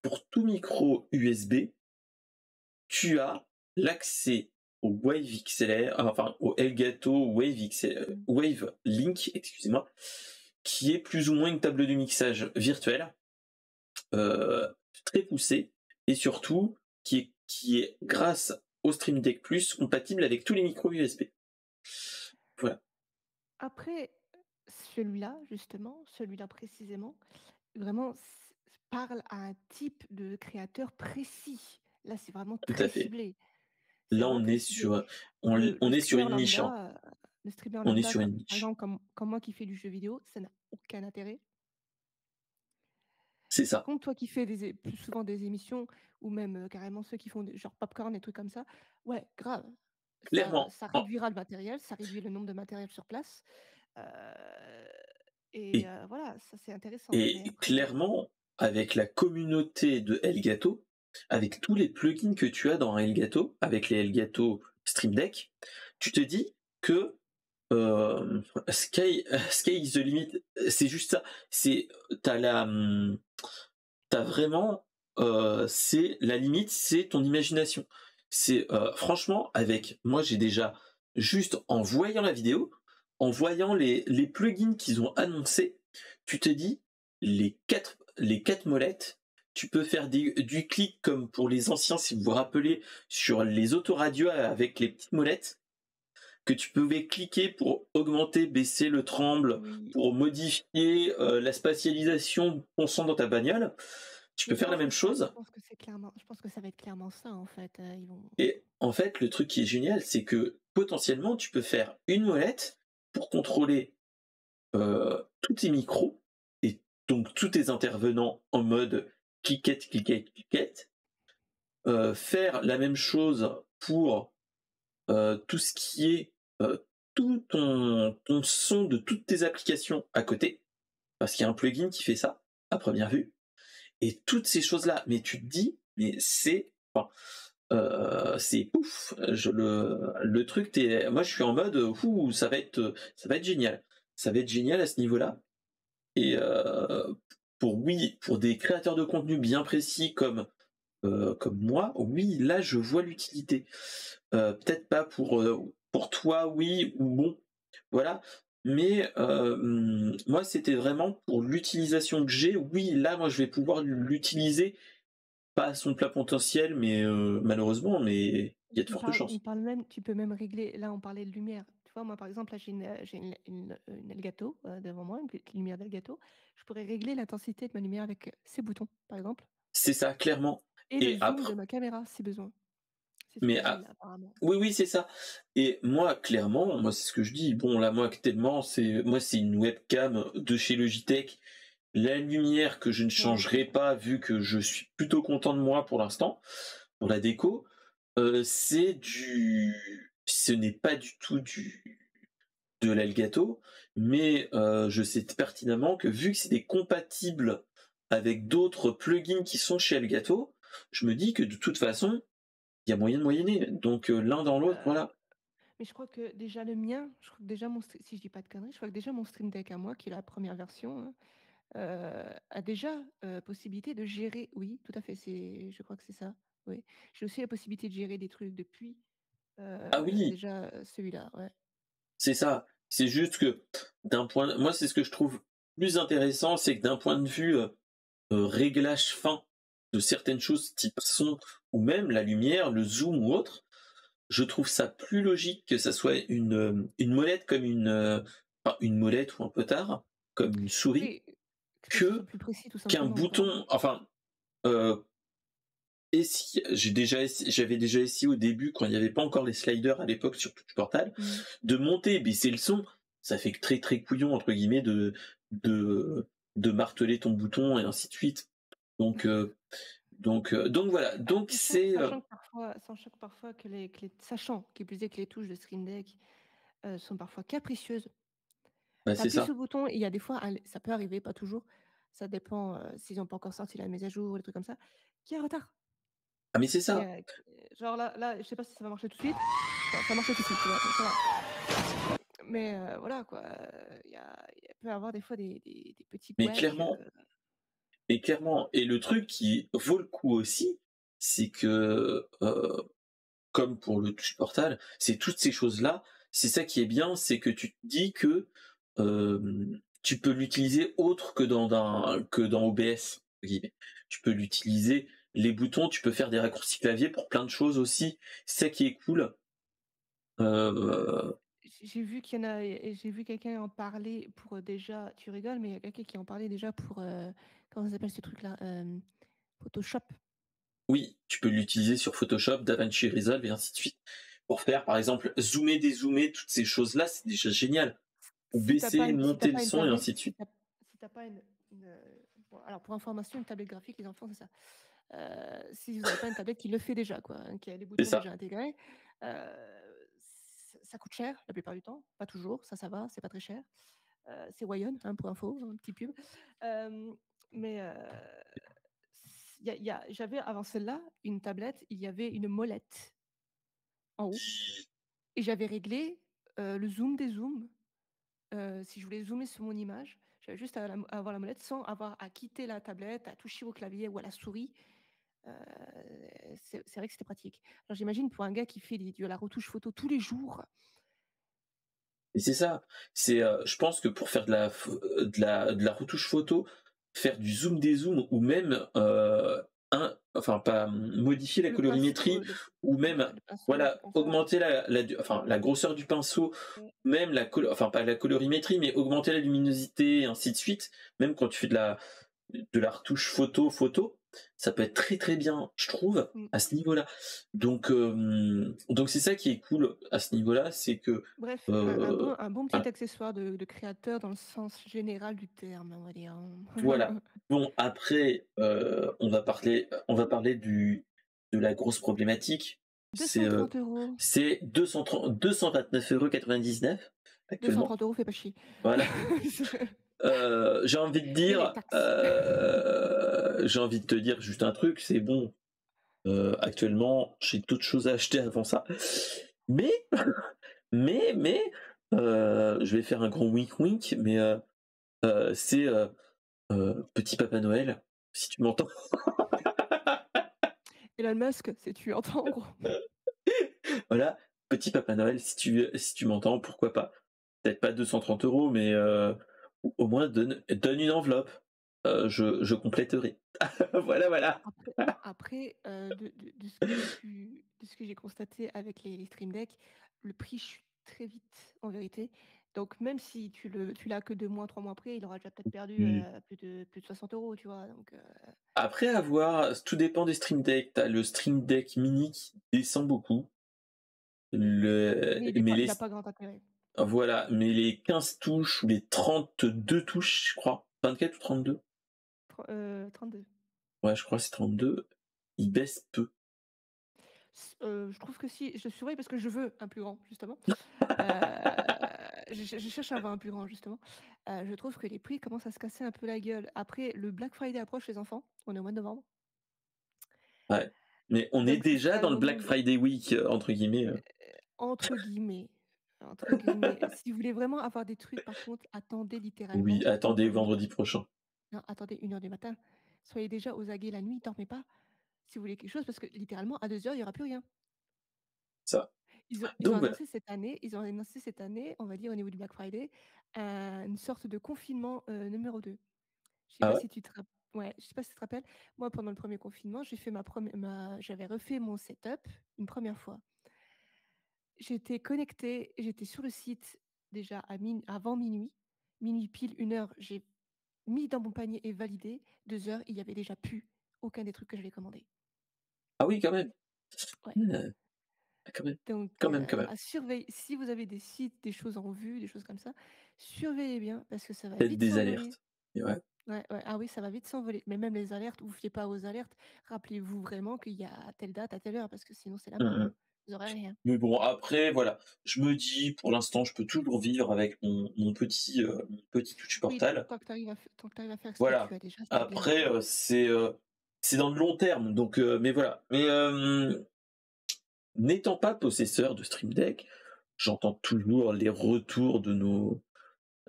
pour tout micro USB, tu as l'accès au Wave XLR, enfin au Elgato Wave Link, excusez-moi, qui est plus ou moins une table de mixage virtuelle, très poussée, et surtout qui est grâce au Stream Deck Plus compatible avec tous les micros USB. Voilà.
Après, celui-là, justement, celui-là précisément, vraiment parle à un type de créateur précis. Là, c'est vraiment
Tout à
très
fait.
ciblé. C'est
Là,
vraiment
on
très
est
ciblé.
sur,
Le
on est sur
streamer
une niche, hein.
lambda, le streamer
On est
lambda,
sur une
par
niche.
exemple, comme moi qui fais du jeu vidéo, ça n'a aucun intérêt.
C'est
Par
ça.
contre, toi qui fais plus souvent des émissions, ou même carrément ceux qui font genre popcorn et trucs comme ça, ouais, grave. Ça,
Clairement.
ça
Oh,
réduira le matériel, ça réduit le nombre de matériel sur place. Euh, et
et,
voilà, ça c'est intéressant. Mais
et
après,
clairement, avec la communauté de Elgato, avec tous les plugins que tu as dans Elgato, avec les Elgato Stream Deck, tu te dis que Sky is the limit, c'est juste ça. T'as vraiment, c'est la limite, c'est ton imagination. C'est franchement, avec moi, j'ai déjà juste en voyant la vidéo, en voyant les plugins qu'ils ont annoncés, Tu te dis, les quatre molettes, tu peux faire du clic comme pour les anciens, si vous vous rappelez, sur les autoradios avec les petites molettes, que tu pouvais cliquer pour augmenter, baisser le tremble,
Oui,
pour modifier la spatialisation de ton son dans ta bagnole. Tu
mais
peux faire la même chose.
je pense que ça va être clairement ça, en fait, ils vont
Et en fait, le truc qui est génial, c'est que potentiellement, tu peux faire une molette pour contrôler tous tes micros et donc tous tes intervenants en mode cliquette, cliquette, cliquette. Faire la même chose pour tout ce qui est tout ton son de toutes tes applications à côté, parce qu'il y a un plugin qui fait ça à première vue. Et toutes ces choses-là, mais tu te dis, mais c'est pouf, le truc, moi je suis en mode, ouh, ça va être génial. Ça va être génial à ce niveau-là. Et pour des créateurs de contenu bien précis comme moi, oui, là je vois l'utilité. Peut-être pas pour toi, oui, ou bon, voilà. Mais moi, c'était vraiment pour l'utilisation que j'ai. Oui, là, moi, je vais pouvoir l'utiliser, pas à son plein potentiel, mais malheureusement, mais il y a de fortes
on
chances.
parle même tu peux même régler là, on parlait de lumière. Tu vois, moi, par exemple, là, j'ai une Elgato, devant moi, une petite lumière d'Elgato. Je pourrais régler l'intensité de ma lumière avec, ces boutons, par exemple,
C'est ça, clairement.
et le
Et
zoom
après,
de ma caméra, si besoin. C'est ce
mais
que j'ai là, apparemment.
oui, oui, c'est ça. Et moi, clairement, moi, c'est ce que je dis. Bon, là, moi, actuellement, c'est une webcam de chez Logitech. La lumière que je ne
Ouais,
changerai pas, vu que je suis plutôt content de moi pour l'instant, pour la déco, ce n'est pas du tout de l'Elgato, mais je sais pertinemment que vu que c'est compatible avec d'autres plugins qui sont chez Elgato, je me dis que de toute façon, il y a moyen de moyenner. Donc l'un dans l'autre,
heu,
voilà.
mais je crois que déjà le mien, je crois que déjà si je dis pas de conneries, je crois que déjà mon Stream Deck à moi, qui est la première version, hein, a déjà, possibilité de gérer, oui, tout à fait, je crois que c'est ça, oui. J'ai aussi la possibilité de gérer des trucs depuis,
Ah oui,
déjà, celui-là, ouais.
c'est ça. C'est juste que moi c'est ce que je trouve plus intéressant, c'est que d'un point de vue réglage fin de certaines choses type son ou même la lumière, le zoom ou autre, je trouve ça plus logique que ça soit une molette comme une molette ou un potard, comme une souris,
Oui, que ce soit
que
plus précis tout
qu'un
simplement, quoi.
bouton. Enfin, euh, j'avais déjà essayé au début quand il n'y avait pas encore les sliders à l'époque sur tout portal,
Mmh.
de monter et baisser le son. Ça fait très très couillon entre guillemets de de marteler ton bouton et ainsi de suite. Donc donc voilà. Donc c'est
Sachant que parfois sachant qui plus est que les touches de Stream Deck, sont parfois capricieuses.
bah,
Tu
c'est
appuies
ça.
sur le bouton et il y a des fois, ça peut arriver, pas toujours, ça dépend, s'ils n'ont pas encore sorti la mise à jour ou des trucs comme ça, qu'il y a un retard.
Ah mais c'est
Qui
ça.
a qui genre là, je sais pas si ça va marcher tout de suite. Enfin, ça a marché tout de suite, tu vois? Donc ça va. Mais voilà quoi, il peut y avoir des fois des petits
Mais
couacs,
clairement. Et clairement, et le truc qui vaut le coup aussi, c'est que, comme pour le touch portal, c'est toutes ces choses-là, c'est ça qui est bien, c'est que tu te dis que, tu peux l'utiliser autre que dans OBS, entre guillemets. Tu peux l'utiliser les boutons, tu peux faire des raccourcis clavier pour plein de choses aussi. C'est ça qui est cool. Heu,
j'ai vu qu'il y en a et j'ai vu quelqu'un en parler pour, déjà tu rigoles, mais il y a quelqu'un qui en parlait déjà pour, comment ça s'appelle ce truc-là? Photoshop.
oui, tu peux l'utiliser sur Photoshop, DaVinci Resolve et ainsi de suite. Pour faire, par exemple, zoomer, dézoomer, toutes ces choses-là, c'est déjà génial. Ou baisser,
Si tu
monter le
pas une
son et
tablette,
ainsi de suite.
si tu pas une, bon, alors pour information, une tablette graphique, les enfants, c'est ça. Si vous avez pas une tablette qui le fait déjà quoi, hein, qui a les
C'est
boutons déjà
ça.
intégrés, ça coûte cher la plupart du temps, pas toujours, ça va, c'est pas très cher. C'est Wayonn, hein, pour info, hein, petit pub. Hem, mais j'avais avant celle-là, une tablette, il y avait une molette en haut et j'avais réglé, le zoom des zooms. Si je voulais zoomer sur mon image, j'avais juste à avoir la molette sans avoir à quitter la tablette, à toucher au clavier ou à la souris. Heu, c'est vrai que c'était pratique. Alors j'imagine pour un gars qui fait de la retouche photo tous les jours,
Et c'est ça. Je pense que pour faire de la retouche photo, faire du zoom dézoom ou même, enfin pas modifier la
Le pinceau,
colorimétrie ou même,
le pinceau, des
voilà,
trucs comme ça.
augmenter la grosseur du pinceau,
Ouais.
même enfin pas la colorimétrie, mais augmenter la luminosité et ainsi de suite. Même quand tu fais de la retouche photo, ça peut être très très bien, je trouve,
Mmh.
à ce niveau-là. Donc c'est ça qui est cool à ce niveau-là, c'est que,
Bref,
heu,
un bon petit
voilà.
accessoire de créateur dans le sens général du terme, on va dire.
Voilà. Bon après, on va parler de la grosse problématique. C'est,
230 €.
c'est 229,99 € actuellement.
230 € fais pas chier.
Voilà. J'ai envie de
Et les
dire,
taxes.
j'ai envie de te dire juste un truc, c'est bon, actuellement, j'ai d'autres choses à acheter avant ça. Mais, mais, je vais faire un gros wink wink, mais, c'est, petit Papa Noël, si tu m'entends.
Elon Musk, si tu entends en gros.
Voilà, petit Papa Noël, si tu m'entends, pourquoi pas. Peut-être pas 230 €, mais, au moins donne une enveloppe. Je compléterai. Voilà, voilà.
Après, de ce que j'ai constaté avec les stream deck, le prix chute très vite en vérité. Donc même si tu l'as que 2 mois, 3 mois après, il aura déjà peut-être perdu,
Mmh.
plus de 60 €, tu vois? Donc
Après avoir, tout dépend des Stream Deck. Tu as le Stream Deck mini qui descend beaucoup.
mais
Mais
il a pas grand intérêt.
voilà, mais les 15 touches ou les 32 touches, je crois, 24 ou 32.
32.
Ouais, je crois que c'est 32. Ils baissent peu.
Je trouve que si, je surveille parce que je veux un plus grand justement. Heu, je cherche à avoir un plus grand justement. Je trouve que les prix commencent à se casser un peu la gueule. Après le Black Friday approche les enfants, on est au mois de novembre.
Ouais. Mais on est
Donc ce
déjà
sera le
dans le
moment
Black
de
Friday Week, entre guillemets.
entre guillemets entre guillemets, si vous voulez vraiment avoir des trucs par contre, attendez
Oui,
littéralement
attendez
1 heure
vendredi prochain.
non, attendez 1 heure du matin. Soyez déjà aux aguets la nuit, dormez pas, si vous voulez quelque chose parce que littéralement à 2 heures, il y aura plus rien.
Ça.
Ils ont
Donc voilà.
annoncé cette année, on va dire au niveau du Black Friday, une sorte de confinement, numéro 2. Je sais
Ah
pas
ouais?
si tu te rap ouais, je sais pas si tu te rappelles, moi pendant le premier confinement, j'ai fait j'avais refait mon setup une première fois. J'étais connectée, j'étais sur le site déjà avant minuit. Minuit pile, 1 heure, j'ai mis dans mon panier et validé. 2 heures, il y avait déjà plus aucun des trucs que j'avais commandés.
Ah oui, quand même.
Ouais.
Mmh, quand même.
Donc,
Quand même, quand même.
à surveiller. Si vous avez des sites, des choses en vue, des choses comme ça, surveillez bien parce que ça va
Peut-être
vite
des
s'envoler.
alertes. Et ouais.
Ouais, ouais. Ah oui, ça va vite s'envoler. Mais même les alertes, vous fiez pas aux alertes. Rappelez-vous vraiment qu'il y a telle date à telle heure parce que sinon c'est la
Mmh
mort,
mh.
hein. Vous aurez rien.
Mais bon, après, voilà. Je me dis, pour l'instant, je peux toujours vivre avec mon petit touch
Oui,
portal.
tant que tu arrives à faire ce que tu
Voilà.
as déjà, c'est bien,
Après,
quoi.
c'est dans le long terme, donc, mais voilà. Mais, n'étant pas possesseur de Stream Deck, j'entends toujours les retours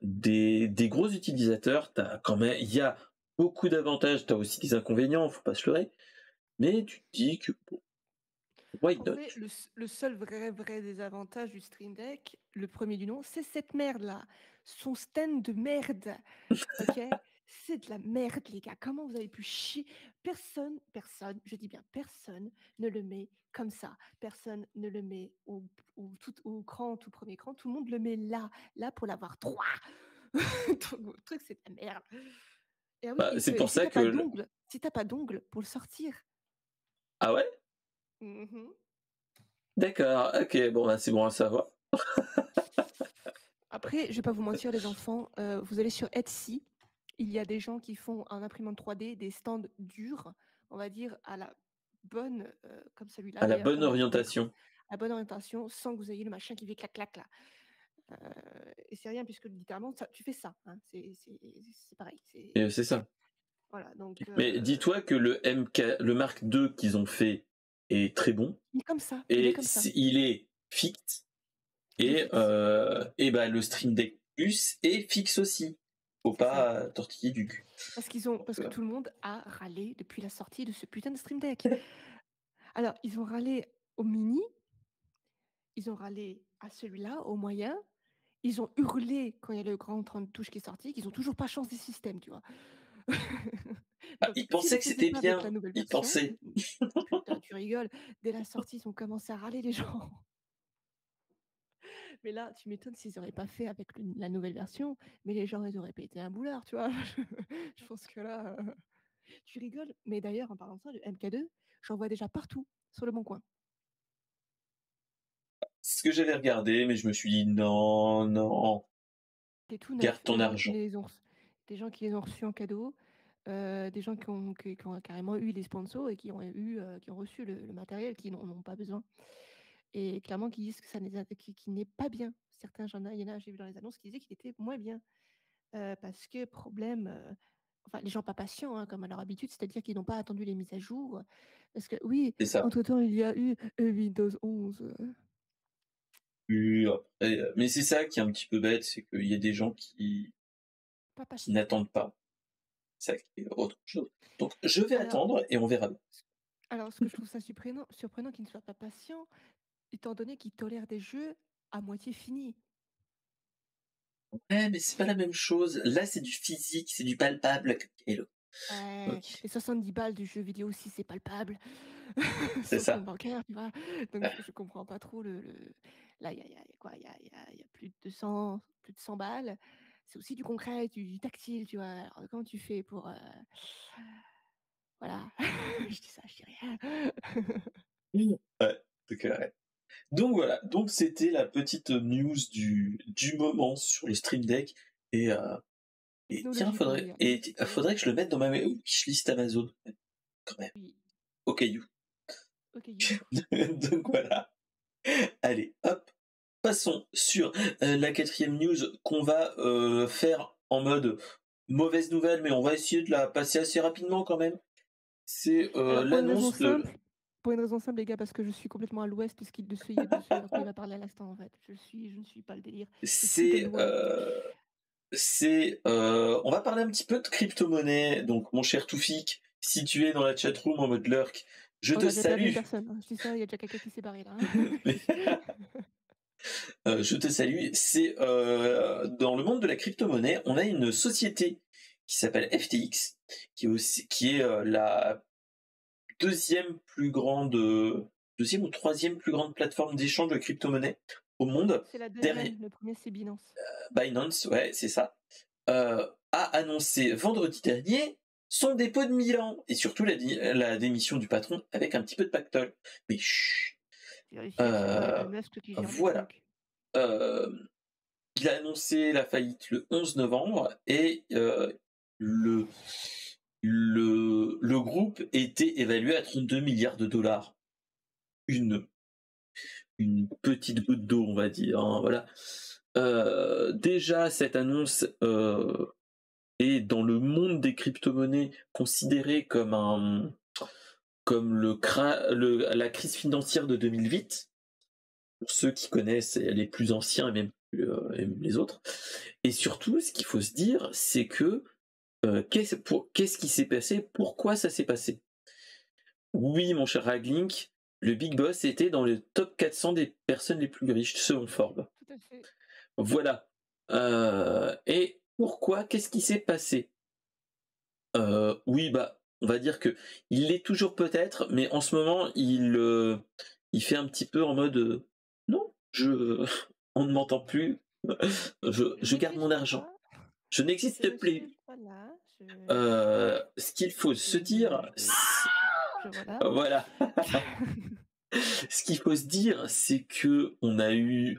des gros utilisateurs. Il y a beaucoup d'avantages, tu as aussi des inconvénients, faut pas se leurrer. Mais tu te dis que bon, why
En
not?
vrai, le seul vrai désavantage du Stream Deck, le premier du nom, c'est cette merde-là. Son stand de merde. OK? C'est de la merde, les gars. Comment vous avez pu chier? Personne, je dis bien personne ne le met comme ça. Personne ne le met au tout premier cran. Tout le monde le met là pour l'avoir droit. Donc, le truc, c'est de la merde. Et ah oui,
Bah, c'est
et
pour
si
ça
t'as
que
pas d'ongles, pour le sortir.
ah ouais?
Mhm.
D'accord, OK, bon, bah, c'est bon à savoir.
Après, je vais pas vous mentir, les enfants, vous allez sur Etsy, il y a des gens qui font en imprimante 3D des stands durs, on va dire à la bonne, comme celui-là
À la
d'ailleurs,
bonne
comme on a sur l'écran,
orientation.
à bonne orientation, sans que vous ayez le machin qui fait clac clac là. Et c'est rien puisque littéralement ça tu fais ça, hein, c'est pareil,
Et c'est ça.
voilà donc
Mais dis-toi que le Mark II qu'ils ont fait est très bon
il est comme ça, il est
et
comme ça,
il est fixe
il est fixe.
et bah, le Stream Deck Plus est fixe aussi. Faut
C'est ça.
pas tortiller du cul.
Parce que
Donc,
tout le monde a râlé depuis la sortie de ce putain de Stream Deck. Alors, ils ont râlé au mini, ils ont râlé à celui-là, au moyen, Ils ont hurlé quand il y a le grand 30 touches qui est sorti, qu'ils ont toujours pas changé de système, tu vois?
Bah,
Donc
ils
s'ils le
pensaient que
faisaient
c'était
pas avec
bien.
la nouvelle
Ils
version,
pensaient.
putain, tu rigoles, dès la sortie, ils ont commencé à râler les gens. Mais là, tu m'étonnes s'ils auraient pas fait avec la nouvelle version, mais les gens, ils auraient pété un boulard, tu vois? Je pense que là, tu rigoles. Mais d'ailleurs, en parlant de ça, le MK2, j'en vois déjà partout sur le Bon Coin.
C'est ce que j'avais regardé, mais je me suis dit non, non,
C'est tout
garde
neuf.
ton argent.
Des gens qui les ont reçus en cadeau, des gens qui ont carrément eu les sponsors et qui ont reçu le matériel, qui n'en ont pas besoin. Et clairement, qui disent que qui n'est pas bien. Certains, il y en a, j'ai vu dans les annonces, qui disaient qu'il était moins bien. Parce que problème, enfin, les gens pas patients, hein, comme à leur habitude, c'est-à-dire qu'ils n'ont pas attendu les mises à jour. Parce que oui,
C'est ça.
entre-temps, il y a eu Windows 11.
Mais c'est ça qui est un petit peu bête, c'est qu'il y a des gens
Pas
qui
patient.
n'attendent pas. C'est ça qui est autre chose. Donc je vais
Alors,
attendre et on verra.
alors, ce que je trouve ça surprenant qu'ils ne soient pas patients, étant donné qu'ils tolèrent des jeux à moitié finis.
Ouais, mais c'est pas la même chose. Là, c'est du physique, c'est du palpable. Hello.
Ouais,
Donc,
les 70 balles du jeu vidéo aussi, c'est palpable
c'est
sur le compte
ça.
bancaire, tu vois. Donc, je comprends pas trop Là, il y a quoi? Il y a plus de 100 balles. C'est aussi du concret, du tactile, tu vois. Alors, comment tu fais pour... Voilà. Je dis ça, je dis rien.
Ouais. Ouais. Donc voilà, donc c'était la petite news du moment sur le Stream Deck. Et, euh, et tiens,
Technologie pour y aller.
faudrait que je le mette dans ma wishlist Amazon, quand même,
Oui.
au caillou.
Ok, you.
Donc voilà. Allez, hop, passons sur la quatrième news qu'on va faire en mode mauvaise nouvelle, mais on va essayer de la passer assez rapidement quand même. C'est
Alors,
l'annonce de...
pour une raison simple, les gars, parce que je suis complètement à l'ouest de ce à quoi il va parler à l'instant, en fait. Je ne suis pas le délire. Je suis de
C'est...
l'ouest.
on va parler un petit peu de crypto-monnaie. Donc, mon cher Toufik, si tu es dans la chatroom en mode lurk, je
On
te
a déjà perdu une
salue.
personne, hein. Je dis ça, il y a déjà quelqu'un qui s'est barré là, hein.
Je te salue. C'est dans le monde de la crypto-monnaie, on a une société qui s'appelle FTX, qui est la deuxième ou troisième plus grande plateforme d'échange de crypto-monnaie au monde.
C'est la
Derrière
deuxième, le premier c'est Binance.
Binance, ouais, c'est ça, a annoncé vendredi dernier son dépôt de Milan et surtout la démission du patron avec un petit peu de pactole. Mais chut,
Vérifier que c'est pas
euh,
Elon Musk qui gère le
voilà.
truc.
Euh, il a annoncé la faillite le 11 novembre et le, le groupe était évalué à 32 milliards de dollars. Une, une petite goutte d'eau, on va dire, hein, voilà. Déjà, cette annonce est dans le monde des crypto-monnaies considérée comme la crise financière de 2008, pour ceux qui connaissent les plus anciens et même les autres. Et surtout, ce qu'il faut se dire, c'est que qu'est-ce qui s'est passé? Pourquoi ça s'est passé? Oui, mon cher Raglink, le Big Boss était dans le top 400 des personnes les plus riches selon Forbes.
Tout à fait.
Voilà. Et pourquoi? Qu'est-ce qui s'est passé? Oui, bah, on va dire que il l'est toujours peut-être, mais en ce moment, il fait un petit peu en mode non, on ne m'entend plus, je garde mon
N'existe
argent,
pas.
je
Je
n'existe
ne
plus.
suis pas là.
Ce qu'il faut se dire,
Voilà.
voilà, ce qu'il faut se dire, c'est que on a eu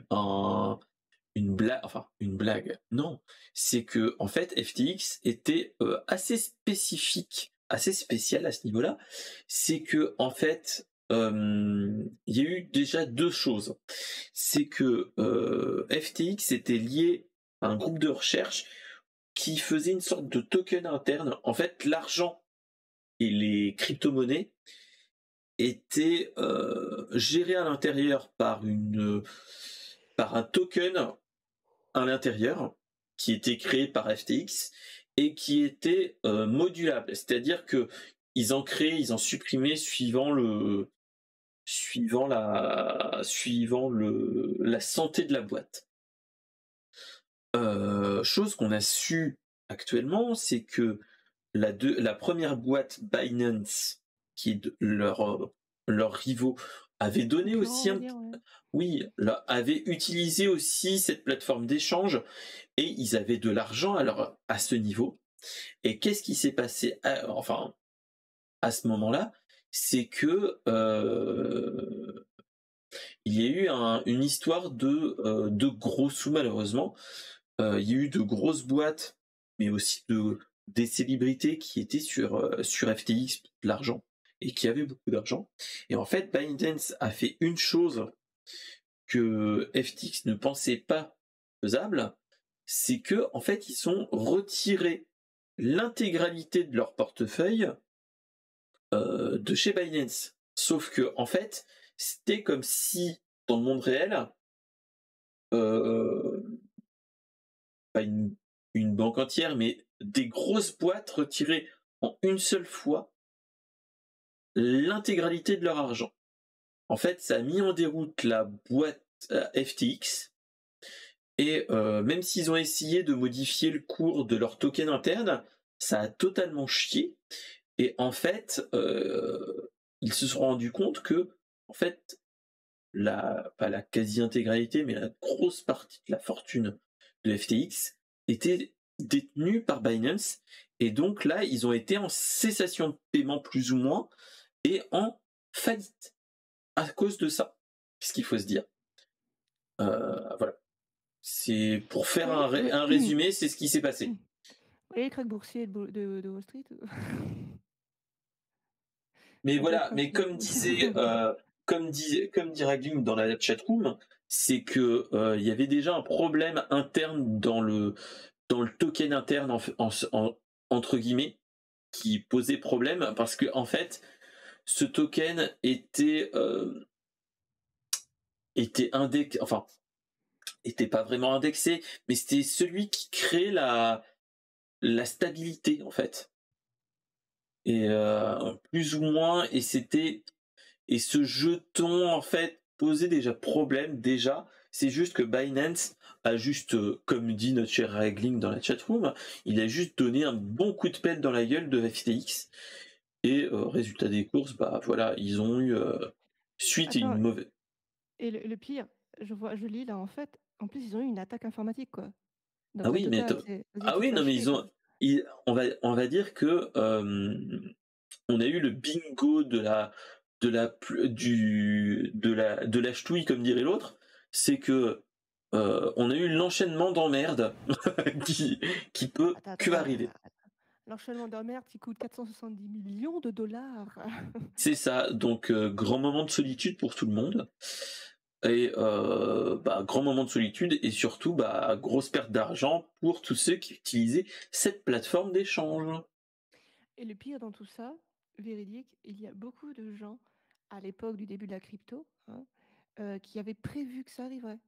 une blague, non, c'est que en fait FTX était assez spécifique, assez spécial à ce niveau-là. C'est que en fait, il y a eu déjà deux choses. C'est que FTX était lié à un groupe de recherche qui faisait une sorte de token interne. En fait, l'argent et les crypto-monnaies étaient gérés à l'intérieur par un token à l'intérieur qui était créé par FTX et qui était modulable, c'est-à-dire que ils en supprimaient suivant la santé de la boîte. Chose qu'on a su actuellement, c'est que la première boîte Binance, qui est leurs rivaux, avait donné
Concurrent,
aussi
on va dire, ouais.
oui, avait utilisé aussi cette plateforme d'échange et ils avaient de l'argent à ce niveau. Et qu'est-ce qui s'est passé enfin, à ce moment-là? C'est que il y a eu une histoire de gros sous malheureusement. Il y a eu de grosses boîtes, mais aussi des célébrités qui étaient sur FTX pour de l'argent et qui avaient beaucoup d'argent. Et en fait, Binance a fait une chose que FTX ne pensait pas faisable, c'est que en fait, ils ont retiré l'intégralité de leur portefeuille de chez Binance. Sauf que en fait, c'était comme si dans le monde réel, euh, pas une banque entière, mais des grosses boîtes retiraient en une seule fois l'intégralité de leur argent. En fait, ça a mis en déroute la boîte FTX et même s'ils ont essayé de modifier le cours de leur token interne, ça a totalement chié. Et en fait, ils se sont rendus compte que, en fait, pas la quasi-intégralité, mais la grosse partie de la fortune de FTX était détenue par Binance. Et donc là, ils ont été en cessation de paiement plus ou moins et en faillite à cause de ça. C'est ce qu'il faut se dire. Voilà. C'est pour faire
Oui,
un résumé, c'est ce qui s'est passé.
oui, le crack boursier de Wall Street.
Mais
Un peu
voilà,
proche
mais
de.
comme dit Ragling dans la chatroom, c'est que il y avait déjà un problème interne dans le token interne entre guillemets qui posait problème parce que en fait ce token enfin était pas vraiment indexé, mais c'était celui qui crée la stabilité en fait. Et plus ou moins, et ce jeton en fait posait déjà problème déjà. C'est juste que Binance a juste, comme dit notre cher Ragling dans la chatroom, il a juste donné un bon coup de pelle dans la gueule de FTX. Et résultat des courses, bah voilà, ils ont eu suite à une
Attends,
mauvaise.
et le pire, je lis là, en fait, en plus, ils ont eu une attaque informatique, quoi.
Ah
Donc la
oui, mais
totale, c'est vas-y,
ah
tu te
oui,
fais
non mais
acheter, quoi.
on va dire que on a eu le bingo de la ch'touille comme dirait l'autre, c'est que on a eu l'enchaînement d'emmerdes qui peut
Attends, attends,
que
attends,
arriver.
l'enchaînement de merde qui coûte 470 millions de dollars.
C'est ça, donc grand moment de solitude pour tout le monde. Et bah, grand moment de solitude et surtout bah, grosse perte d'argent pour tous ceux qui utilisaient cette plateforme d'échange.
Et le pire dans tout ça, véridique, il y a beaucoup de gens à l'époque du début de la crypto, hein, qui avaient prévu que ça arriverait.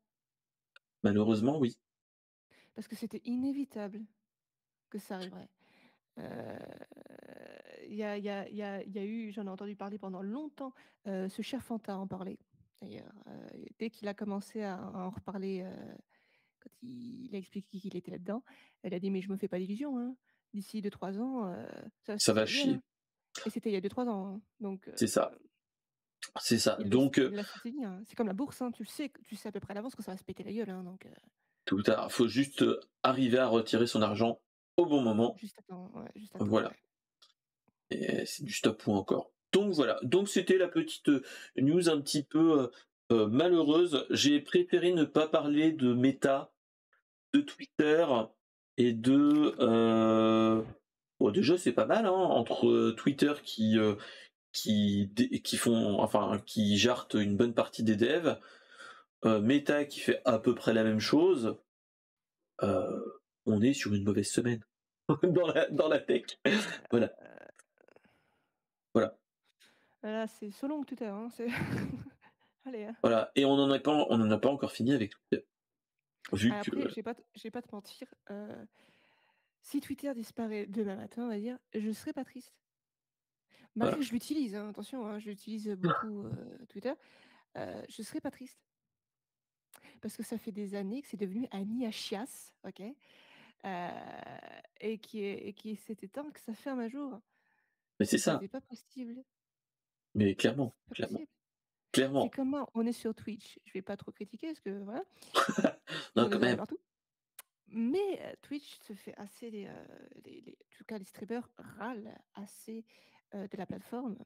Malheureusement, oui.
Parce que c'était inévitable que ça arriverait. Il y a eu, j'en ai entendu parler pendant longtemps, ce cher Fanta en parlait. D'ailleurs, dès qu'il a commencé à en reparler, quand il a expliqué qu'il était là-dedans, elle a dit mais je me fais pas d'illusions, hein. D'ici 2-3 ans, ça va se
Ça
péter
va
la gueule,
chier.
hein. Et c'était il y a 2-3 ans, hein. Donc
C'est ça. C'est ça. Donc,
il l'a senti, hein. C'est comme la bourse, hein. Tu sais à peu près à l'avance que ça va se péter la gueule, hein. Donc
tout à l'heure, faut juste arriver à retirer son argent au bon moment.
juste à temps, ouais, juste à temps,
Voilà.
ouais.
Et c'est du stop ou encore. Donc voilà. Donc c'était la petite news un petit peu malheureuse. J'ai préféré ne pas parler de Meta, de Twitter et bon, déjà c'est pas mal hein, entre Twitter qui font enfin qui jartent une bonne partie des devs, Meta qui fait à peu près la même chose. On est sur une mauvaise semaine dans la tech. Voilà, voilà,
Là, c'est selon Twitter, hein. Allez, hein.
voilà. Et on n'en a pas encore fini avec Twitter. Vu que
Après, je vais pas te mentir, si Twitter disparaît demain matin, on va dire, je serais pas triste. Malgré
voilà.
que je l'utilise, hein, attention, hein, je l'utilise beaucoup, Twitter, je serais pas triste. parce que ça fait des années que c'est devenu un nid à chiasse, OK? Et qui c'était temps que ça ferme un jour.
Mais c'est ça,
C'est pas possible,
mais clairement,
c'est pas
clairement,
possible. C'est
clairement.
comment on est sur Twitch, je vais pas trop critiquer parce que voilà, ils
Non,
ont
quand
des oreilles
même.
partout. Mais Twitch se fait assez en tout cas les streamers râlent assez, de la plateforme.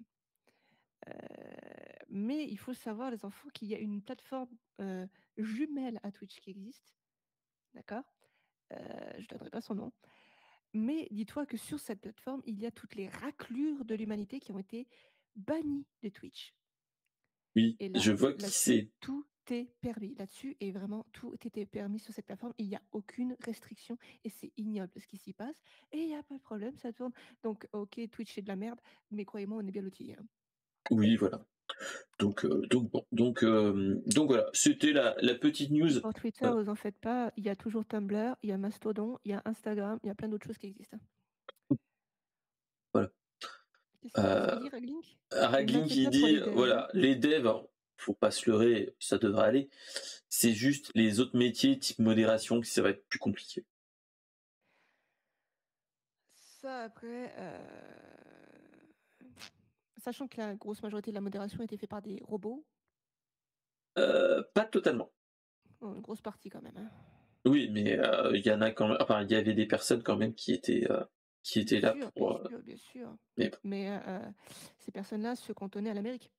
Mais il faut savoir les enfants qu'il y a une plateforme, jumelle à Twitch qui existe, d'accord? Je donnerai pas son nom. Mais dis-toi que sur cette plateforme, il y a toutes les raclures de l'humanité qui ont été bannies de Twitch.
Oui,
Et
je
là,
vois qui
là-dessus,
c'est.
tout est permis. Là-dessus, et vraiment, tout était permis sur cette plateforme. Il n'y a aucune restriction et c'est ignoble ce qui s'y passe. Et il n'y a pas de problème, ça tourne. Donc, ok, Twitch, c'est de la merde, mais croyez-moi, on est bien lotis, hein.
Oui, voilà. Donc bon, donc voilà, c'était la petite
Et
news.
pour Twitter,
euh,
vous en faites pas. Il y a toujours Tumblr, il y a Mastodon, il y a Instagram, il y a plein d'autres choses qui existent.
voilà.
Qu'est-ce qu'il dit, Raglink?
Ragling qui
N'inquiète-toi pour
dit,
les devs.
voilà, les devs, alors, faut pas se leurrer, ça devrait aller. C'est juste les autres métiers type modération qui ça va être plus compliqué.
Ça, après, sachant que la grosse majorité de la modération était faite par des robots,
Pas totalement.
une grosse partie quand même, hein.
Oui, mais il y en a quand même, enfin, il y avait des personnes quand même qui étaient
Bien
là
sûr, bien
pour.
sûr, bien sûr.
Mais bon,
Mais ces personnes-là se cantonnaient à l'Amérique.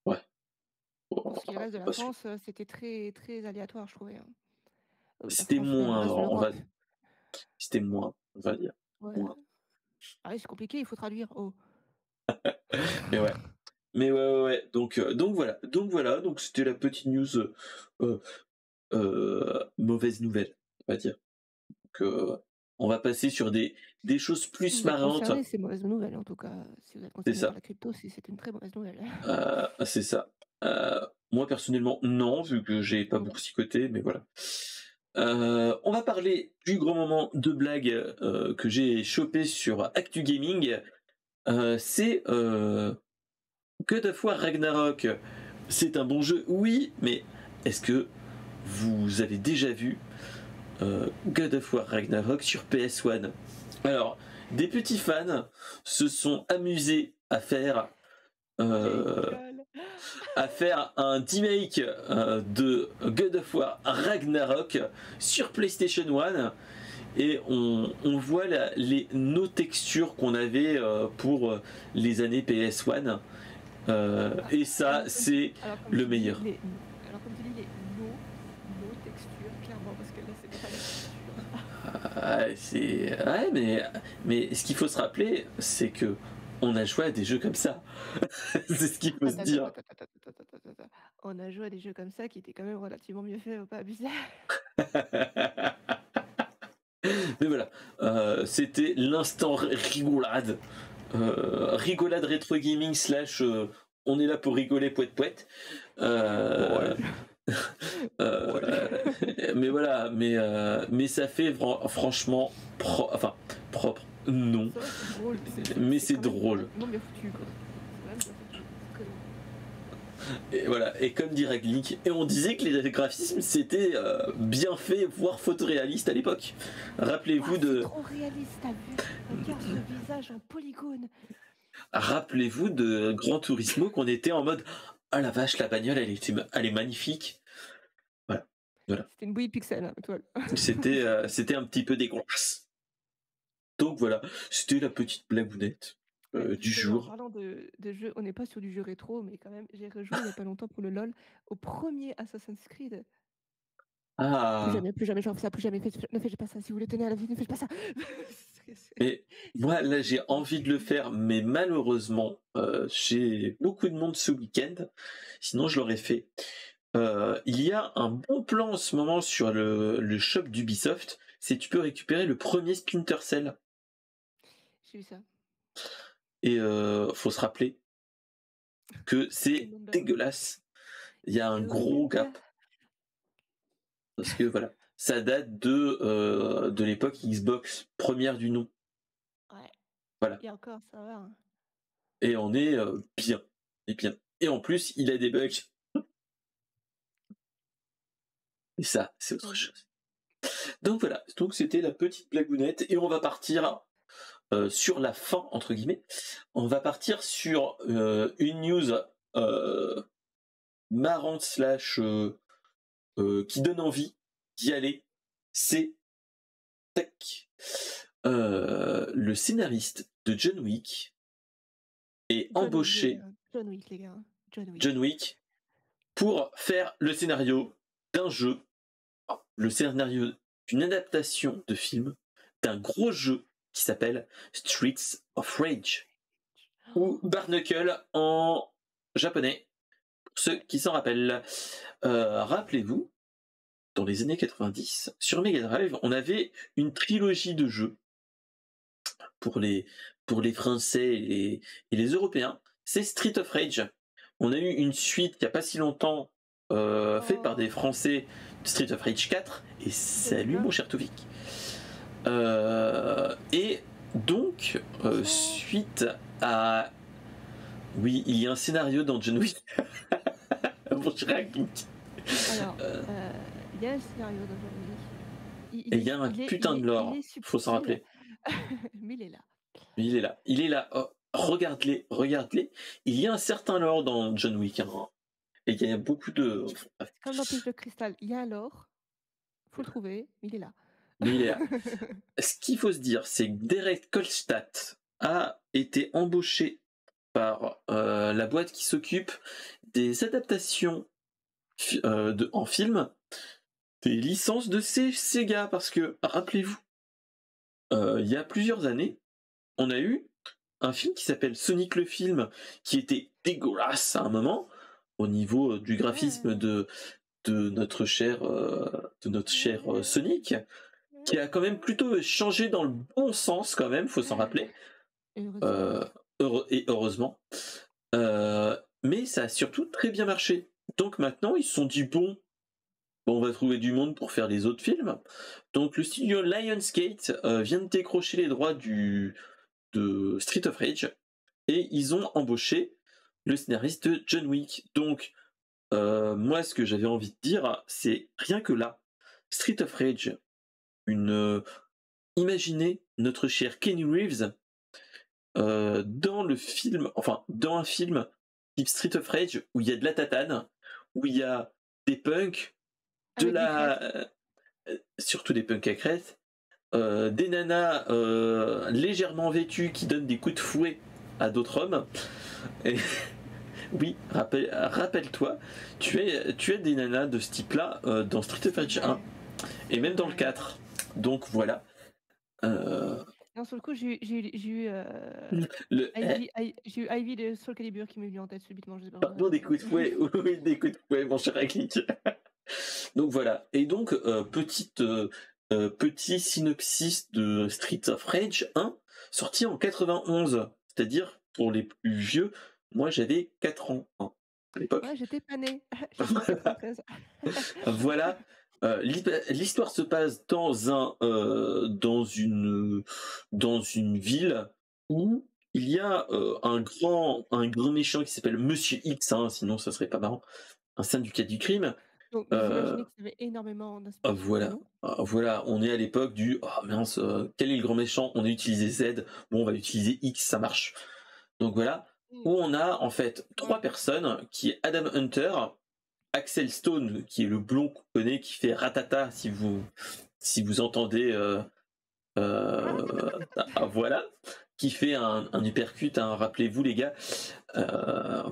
ouais, bon,
Pour ce qui reste de
faut
la
pas se-
France, c'était très, très aléatoire, je trouvais, hein. La
c'était
France, même le
moins,
reste de l'Europe.
c'était moins, on va dire,
Ouais.
moins.
Ah oui, c'est compliqué, il faut traduire. Oh.
Mais ouais. Mais ouais, ouais, ouais. Donc c'était la petite news euh, mauvaise nouvelle, on va dire. Donc, on va passer sur des choses
Si
plus
vous êtes
marrantes.
concerné, c'est mauvaise nouvelle en tout cas. Si vous êtes
C'est
concerné par
ça.
la crypto, c'est une très mauvaise nouvelle.
C'est ça. Moi personnellement, non, vu que j'ai pas
Moi
beaucoup
non.
psychoté, mais voilà. On va parler du grand moment de blague que j'ai chopé sur Actu Gaming. C'est God of War Ragnarok. C'est un bon jeu, oui, mais est-ce que vous avez déjà vu God of War Ragnarok sur PS1? Alors, des petits fans se sont amusés euh,
Génial.
à faire un remake de God of War Ragnarok sur PlayStation 1 et on voit nos textures qu'on avait pour les années PS1 et ça c'est
Comme
le
tu dis,
meilleur.
nos textures, clairement, parce que là, c'est pas les textures.
Ouais, mais ce qu'il faut se rappeler c'est que on a joué à des jeux comme ça. C'est ce qu'il faut se
Attends, attends,
dire.
attends, attends, attends, attends, attends, attends. On a joué à des jeux comme ça qui étaient quand même relativement mieux faits, faut pas abuser.
Mais voilà, c'était l'instant rigolade. Rigolade rétro gaming slash on est là pour rigoler poète poète.
Ouais.
Euh,
Ouais.
mais voilà, mais ça fait franchement enfin propre, non,
Ça va, c'est drôle.
mais
C'est
c'est
quand même
drôle.
relativement bien foutu, quoi. C'est quand même bien foutu. C'est cool.
Et voilà, et comme dirait Glink, et on disait que les graphismes c'était bien fait, voire photoréaliste à l'époque.
Ouah,
Rappelez-vous
c'est
de,
trop réaliste, t'as vu? Regarde ce visage en polygone.
rappelez-vous de Gran Turismo qu'on était en mode ah la vache la bagnole elle est magnifique. Voilà, voilà.
C'était une bouillie de pixels, hein, toi.
C'était un petit peu dégueulasse. Donc voilà, c'était la petite blagounette
Ouais,
du
justement, en
jour.
parlant de jeux, on n'est pas sur du jeu rétro, mais quand même, j'ai rejoué il y a pas longtemps pour le LOL au premier Assassin's Creed.
Ah,
Plus jamais, j'en fais ça, plus jamais, ne faites pas ça. Si vous le tenez à la vie, ne faites pas ça.
mais moi là
C'est
j'ai envie de le faire, mais malheureusement j'ai beaucoup de monde ce week-end. Sinon je l'aurais fait. Il y a un bon plan en ce moment sur le shop d'Ubisoft, c'est que tu peux récupérer le premier Splinter Cell.
J'ai vu ça.
Et faut se rappeler que c'est
Remember.
dégueulasse. Il y a un
You
gros
remember?
gap parce que voilà, ça date de l'époque Xbox première du nom.
Ouais.
Voilà.
Et encore, ça va, hein.
Et on est bien, et bien. Et en plus, il a des bugs. Et ça, c'est autre
Oui.
chose. Donc voilà, donc c'était la petite blagounette et on va partir sur la fin entre guillemets. On va partir sur une news euh, marrante slash qui donne envie d'y aller. C'est tac, le scénariste de John Wick est
John Wick, les
embauché
gars. John Wick, les gars. John
John
Wick.
Wick pour faire le scénario d'un jeu, le scénario d'une adaptation de film d'un gros jeu qui s'appelle Streets of Rage ou Barnacle en japonais, pour ceux qui s'en rappellent. Rappelez-vous, dans les années 90, sur Mega Drive, on avait une trilogie de jeux pour les, pour les Français et les Européens. C'est Street of Rage. On a eu une suite il n'y a pas si longtemps faite par des
Oh,
Français, Street of Rage 4. Et salut
d'accord.
mon cher Tovic. Et donc,
Bonsoir.
suite à... Oui, il y a un scénario dans John Wick. Bon, je raconte.
Alors,
Euh,
il y a un scénario dans John Wick.
et il y a un putain de
Il
lore,
est
faut s'en
subtil,
rappeler.
mais il est là.
Mais il est là, il est là. Oh, regarde-les, regarde-les. Il y a un certain lore dans John Wick, hein. Et il y a beaucoup de...
C'est comme dans Piège de cristal. Il y a un lore, faut le trouver, mais il est là.
Mais il est là. Ce qu'il faut se dire, c'est que Derek Kolstad a été embauché par la boîte qui s'occupe des adaptations en film des licences de Sega. Parce que, rappelez-vous, il y a plusieurs années, on a eu un film qui s'appelle Sonic le film, qui était dégueulasse à un moment, au niveau du graphisme
Ouais,
de notre cher
ouais,
Sonic, qui a quand même
ouais.
plutôt changé dans le bon sens quand même, faut s'en rappeler,
Heureusement.
euh, et heureusement. Mais ça a surtout très bien marché. Donc maintenant, ils se sont dit bon, on va trouver du monde pour faire les autres films. Donc le studio Lionsgate vient de décrocher les droits de Street of Rage et ils ont embauché le scénariste de John Wick. Donc moi, ce que j'avais envie de dire, c'est rien que là, Street of Rage, imaginez notre cher Kenny Reeves dans le film, enfin dans un film type Street of Rage où il y a de la tatane, où il y a des punks, de
Avec des crêtes.
surtout des punks à crête, des nanas légèrement vêtues qui donnent des coups de fouet à d'autres hommes. Et oui, rappelle-toi, tu as des nanas de ce type-là dans Street of
C'est
Rage 1
vrai.
et
C'est
même dans le
vrai.
4. Donc voilà. Euh,
Non, sur le coup, j'ai eu
le,
J'ai eu Ivy de Soul Calibur qui m'est venu en tête subitement, je sais pas
pardon, des coups de
pourquoi.
fouet, oui, des coups de fouet, mon cher Aklik. Donc voilà. Et donc, petit synopsis de Streets of Rage 1, sorti en 91. C'est-à-dire, pour les plus vieux, moi j'avais 4 ans hein, à l'époque.
Ouais, j'étais pas née. Je suis née en 93.
Voilà. L'histoire se passe dans une ville où il y a un grand méchant qui s'appelle Monsieur X, hein, sinon ça serait pas marrant, un syndicat du crime.
Donc vous
Euh,
imaginez qu'il y avait énormément d'inspiration pour le
voilà,
nom.
voilà, on est à l'époque du oh mince, quel est le grand méchant? On a utilisé Z, bon on va utiliser X, ça marche. Donc voilà,
Mm.
où on a en fait trois
Ouais.
personnes, qui est Adam Hunter, Axel Stone, qui est le blond qu'on connaît, qui fait ratata si vous entendez voilà, qui fait un uppercut, hein, rappelez-vous les gars.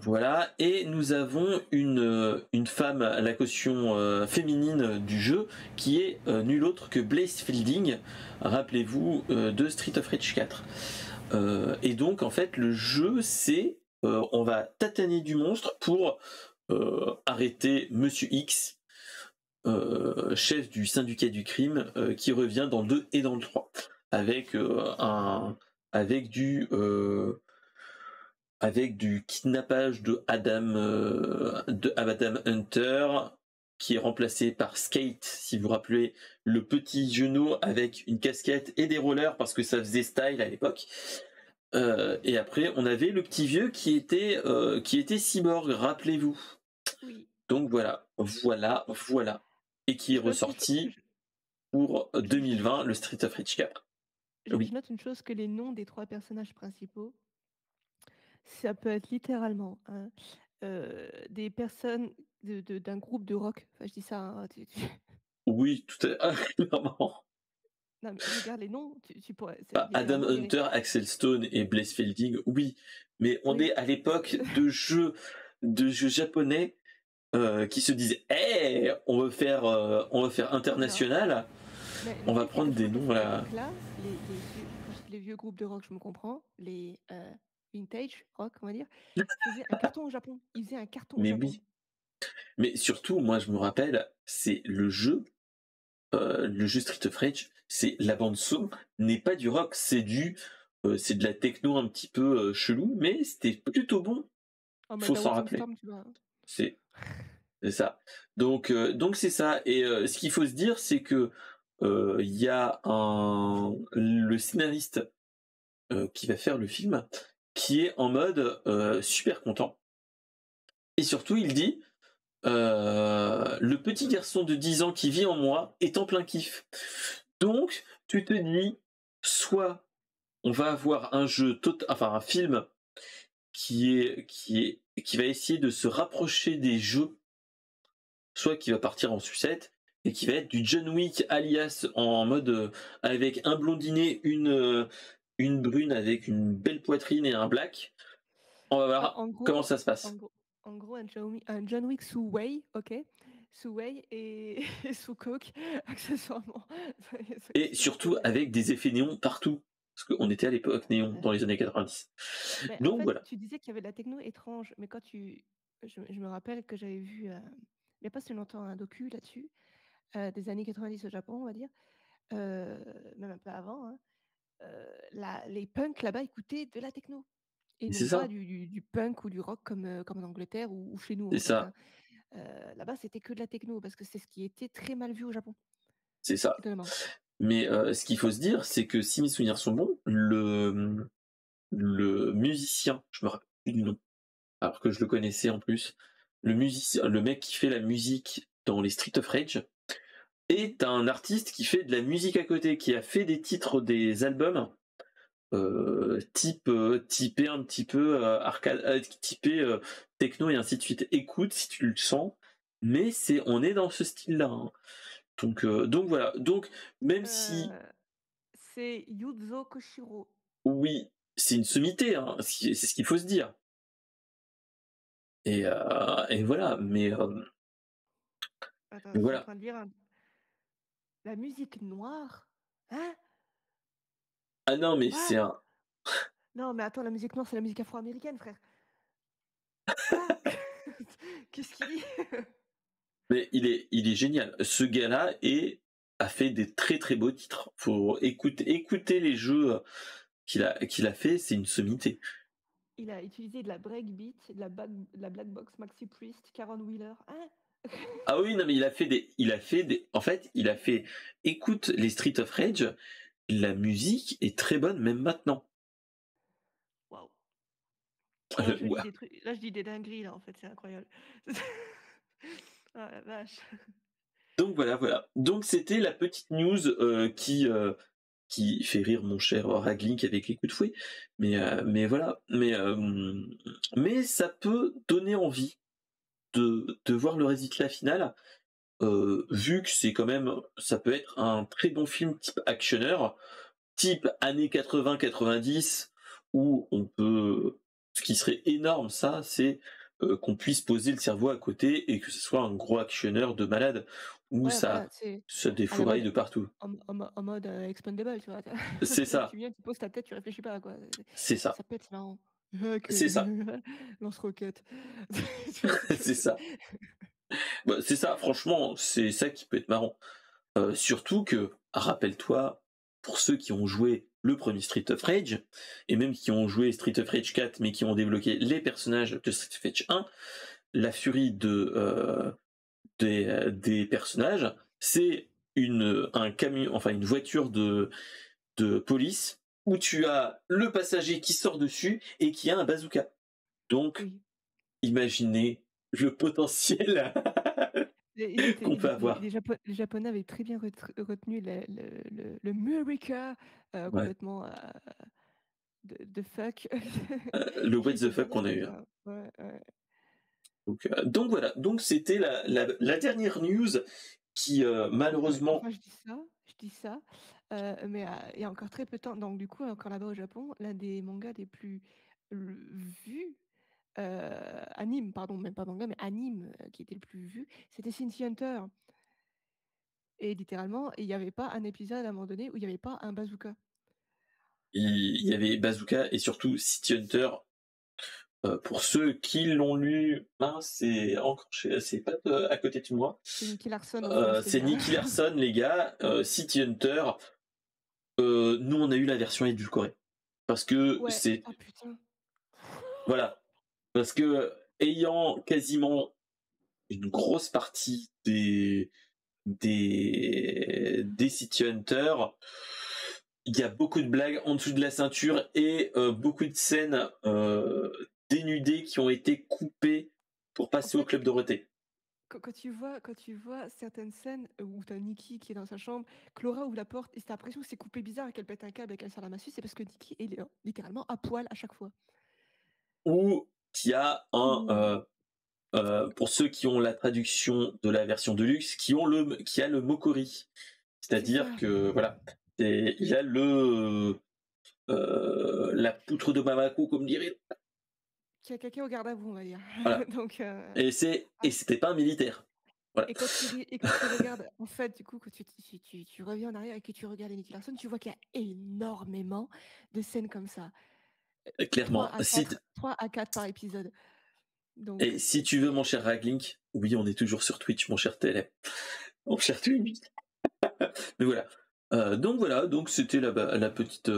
Voilà, et nous avons une femme à la caution féminine du jeu qui est nul autre que Blaze Fielding, rappelez-vous de Street of Rage 4. Et donc en fait le jeu c'est on va tataner du monstre pour arrêter Monsieur X, chef du syndicat du crime, qui revient dans le 2 et dans le 3 avec avec du euh, avec du kidnappage de Adam Hunter, qui est remplacé par Skate, si vous vous rappelez, le petit genou avec une casquette et des rollers parce que ça faisait style à l'époque. Et après, on avait le petit vieux qui était cyborg, rappelez-vous.
Oui.
Donc voilà. et qui est
Je note une cho
ressorti pour
je
2020, le Street of Rage 4.
je
Oui.
note une chose, que les noms des 3 personnages principaux, ça peut être littéralement, hein, des personnes d'un groupe de rock. Enfin, je dis ça, hein, tu
Oui, tout à clairement.
non, mais regarde les noms, tu pourrais
Bah,
il y a un
Adam
nom, il y a
Hunter, Axel Stone et Blaze Fielding, oui. Mais on
oui,
est à l'époque de jeux japonais qui se disent hey, on va faire
non,
international,
mais
on
le
va
truc, c'est qu'à
prendre
chaque
des
fois,
noms
cette
là.
époque-là, les vieux quand je dis les vieux groupes de rock, je me comprends, les, vintage rock, on va dire, faisaient un carton au Japon. Ils faisaient un carton au
Mais
Japon.
oui. Mais surtout, moi je me rappelle, c'est le jeu Street of Rage, c'est la bande son n'est pas du rock, c'est de la techno un petit peu chelou, mais c'était plutôt bon.
En mode
Faut s'en
Dancing
rappeler.
Storm, tu vois?
C'est c'est ça. Donc c'est ça. Et ce qu'il faut se dire, c'est que il y a le scénariste qui va faire le film, qui est en mode super content. Et surtout, il dit le petit garçon de 10 ans qui vit en moi est en plein kiff. Donc, tu te dis, soit on va avoir un film qui va essayer de se rapprocher des jeux, soit qui va partir en sucette et qui va être du John Wick alias en mode avec un blondinet, une brune avec une belle poitrine et un black. On va
Ah,
voir comment ça se
en
passe.
gros un John Wick sous whey, OK? Sous whey et et sous coke, accessoirement.
Et
Soyons
surtout
honnêtes.
avec des effets néons partout. Parce qu'on était à l'époque néon
Ouais.
dans les années 90.
Mais en
Donc
fait,
voilà.
tu disais qu'il y avait de la techno étrange, mais quand tu je me rappelle que j'avais vu, il y a pas si longtemps, un docu là-dessus, des années 90 au Japon, on va dire, même un peu avant, hein. La Les punks là-bas écoutaient de la techno et
Et c'est
non pas
ça.
du punk ou du rock comme en Angleterre ou chez nous,
C'est
en fait, hein.
ça.
Là-bas, c'était que de la techno parce que c'est ce qui était très mal vu au Japon,
C'est ça.
étonnamment.
Mais ce qu'il faut se dire, c'est que si mes souvenirs sont bons, le musicien, je me rappelle plus du nom, alors que je le connaissais en plus, le mec qui fait la musique dans les Street of Rage,
Mmh.
est un artiste qui fait de la musique à côté, qui a fait des titres des albums, typé un petit peu arcade, typé techno et ainsi de suite. Écoute si tu le sens, mais on est dans ce style-là, hein. Donc voilà. Donc même si
Heu, c'est Yuzo Koshiro.
oui, c'est une sommité, hein, c'est ce qu'il faut se dire. Et voilà.
Attends,
Mais
je suis en
voilà.
train de lire un la musique noire? Hein?
Ah non, mais c'est
What?
un.
Non, mais attends, la musique noire, c'est la musique afro-américaine, frère. Quoi? Qu'est-ce qu'il dit?
Mais il est génial. Ce gars-là a fait des très très beaux titres. Faut écouter les jeux qu'il a fait, c'est une sommité.
Il a utilisé de la breakbeat, de la black box Maxi Priest, Caron Wheeler. Hein?
Ah oui, non, mais en fait, il a fait, écoute les Street of Rage, la musique est très bonne, même maintenant.
Waouh! Là, je dis
Ouah.
des trucs là, je dis des dingueries, là, en fait, c'est incroyable. Ah la vache.
Donc voilà, voilà. Donc c'était la petite news qui fait rire mon cher Raglink avec les coups de fouet. Mais voilà. Mais ça peut donner envie de voir le résultat final, vu que c'est quand même, ça peut être un très bon film type actionneur, type années 80-90, où on peut, ce qui serait énorme, ça, c'est qu'on puisse poser le cerveau à côté et que ce soit un gros actionneur de malade, où
Ouais, voilà,
ça,
c'est
ça
à la
défouraille
mode
de partout.
en mode, expendable, tu vois?
C'est
Tu
ça,
viens, tu poses ta tête, tu réfléchis pas, quoi.
c'est ça,
Ça peut être marrant. OK.
c'est ça,
Lance-roquettes. Tu vois?
c'est ça. Bah, c'est ça, franchement, c'est ça qui peut être marrant. Surtout que, rappelle-toi, pour ceux qui ont joué le premier Street of Rage, et même qui ont joué Street of Rage 4, mais qui ont débloqué les personnages de Street of Rage 1, la furie des personnages, c'est un camion, enfin une voiture de police, où tu as le passager qui sort dessus et qui a un bazooka. Donc,
Oui.
imaginez le potentiel. qu'on peut avoir.
Les Japonais avaient très bien retenu le Murica,
Ouais.
complètement de fuck,
Le what
qui
the
était
fuck qu'on a
derrière,
eu.
quoi. Ouais, ouais.
Donc voilà, donc c'était la dernière news qui
Ouais,
malheureusement
enfin je dis ça, mais il y a encore très peu de temps, donc du coup, encore là-bas au Japon, l'un des mangas les plus vus, anime, pardon, même pas manga, mais anime, qui était le plus vu, c'était Cynthia Hunter. Et littéralement, il n'y avait pas un épisode à un moment donné où il n'y avait pas un bazooka.
il y avait Bazooka et surtout City Hunter. Pour ceux qui l'ont lu, c'est encore c'est pas à côté de moi.
C'est Nicky Larson en France, les
C'est
gars.
Nicky Larson, les gars. City Hunter. Nous, on a eu la version édulcorée parce que
Ouais,
c'est
oh putain.
voilà, parce que ayant quasiment une grosse partie des City Hunter, il y a beaucoup de blagues en dessous de la ceinture et beaucoup de scènes dénudées qui ont été coupées pour
En
passer au
fait,
Club Dorothée.
quand tu vois certaines scènes où t'as Nikki qui est dans sa chambre, Clara ouvre la porte et t'as l'impression que c'est coupé bizarre et qu'elle pète un câble et qu'elle sort la massue, c'est parce que Nikki est littéralement à poil à chaque fois.
Ou qu'il y a
Ou
pour ceux qui ont la traduction de la version de luxe, qui a le Mokori.
c'est
C'est-à-dire
ça,
que, voilà, il y a la poutre de Bamako, comme dirait.
qui a caca au garde à vous, on va dire.
Voilà.
Donc,
Et c'était pas un militaire. Voilà.
et quand tu regardes, en fait, du coup, que tu reviens en arrière et que tu regardes Nicky Larson, tu vois qu'il y a énormément de scènes comme ça. 3
Clairement.
à 4, 3 à 4 par épisode. Donc,
Et si tu veux, mon cher Raglink, oui, on est toujours sur Twitch, mon cher TLM. Mon cher Twitch. Mais voilà. Donc voilà, donc c'était la petite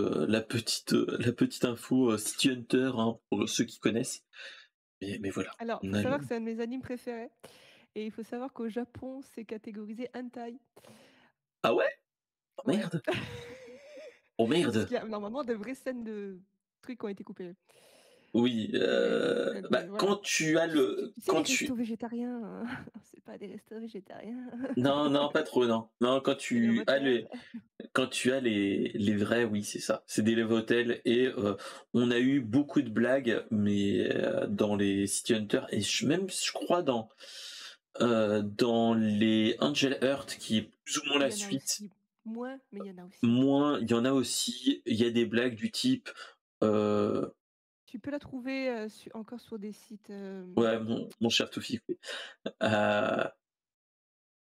info City Hunter, hein, pour ceux qui connaissent. Mais voilà.
alors, il
On
faut
a
savoir
eu...
que c'est un de mes animes préférés. Et il faut savoir qu'au Japon, c'est catégorisé hentai.
Ah ouais? Oh
Ouais.
merde. Oh
Parce
merde.
qu'il y a normalement de vraies scènes de trucs qui ont été coupés.
Oui.
Mais voilà.
Quand tu as
Tu sais,
quand
les
tu
restos végétariens, hein, c'est pas des restos végétariens.
non, non, pas trop, non. Non,
C'est des hôtels.
quand tu as les vrais, oui, c'est ça. C'est des live hotels et on a eu beaucoup de blagues, mais dans les City Hunter et même, je crois, dans les Angel Heart, qui est plus ou moins
Il
la
y en a
suite,
aussi moins, mais il y en a aussi.
moins, il y en a aussi. Il y a des blagues du type, euh,
Tu peux la trouver encore sur des sites.
ouais, mon cher Toufik, oui. Euh,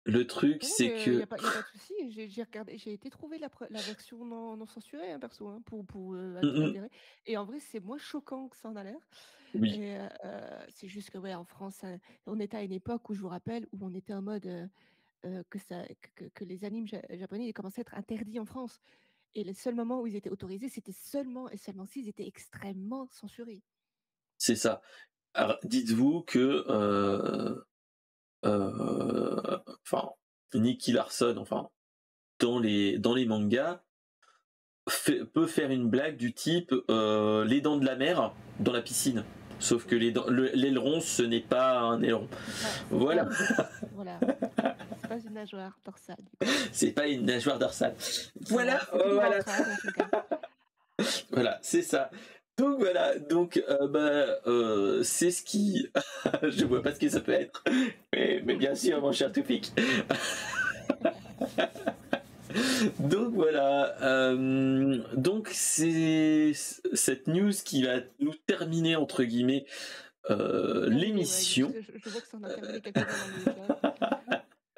le truc,
Non,
c'est
mais il n'y
que,
a pas, y a pas de souci. J'ai regardé, j'ai été trouver la version non censurée, hein, perso, hein, pour adhérer. Et en vrai, c'est moins choquant que ça en a l'air.
oui,
Et c'est juste que, ouais, en France, on était à une époque où je vous rappelle, où on était en mode que les animes japonais ils commençaient à être interdits en France. Et le seul moment où ils étaient autorisés, c'était seulement et seulement s'ils étaient extrêmement censurés.
c'est ça. Alors, dites-vous que enfin, Nicky Larson, enfin, dans les mangas, peut faire une blague du type les dents de la mer dans la piscine. Sauf que l'aileron, ce n'est pas un aileron. Voilà.
Voilà. C'est pas une nageoire dorsale.
C'est pas une nageoire dorsale. Voilà,
C'est pas du
voilà,
ventrage en tout cas.
voilà, c'est ça. Donc voilà, donc c'est ce qui, je vois pas ce que ça peut être, mais bien sûr, mon cher Toufik. Donc voilà, donc c'est cette news qui va nous terminer entre guillemets
Terminé, ouais.
l'émission.
Je vois que ça en a terminé quelques-uns dans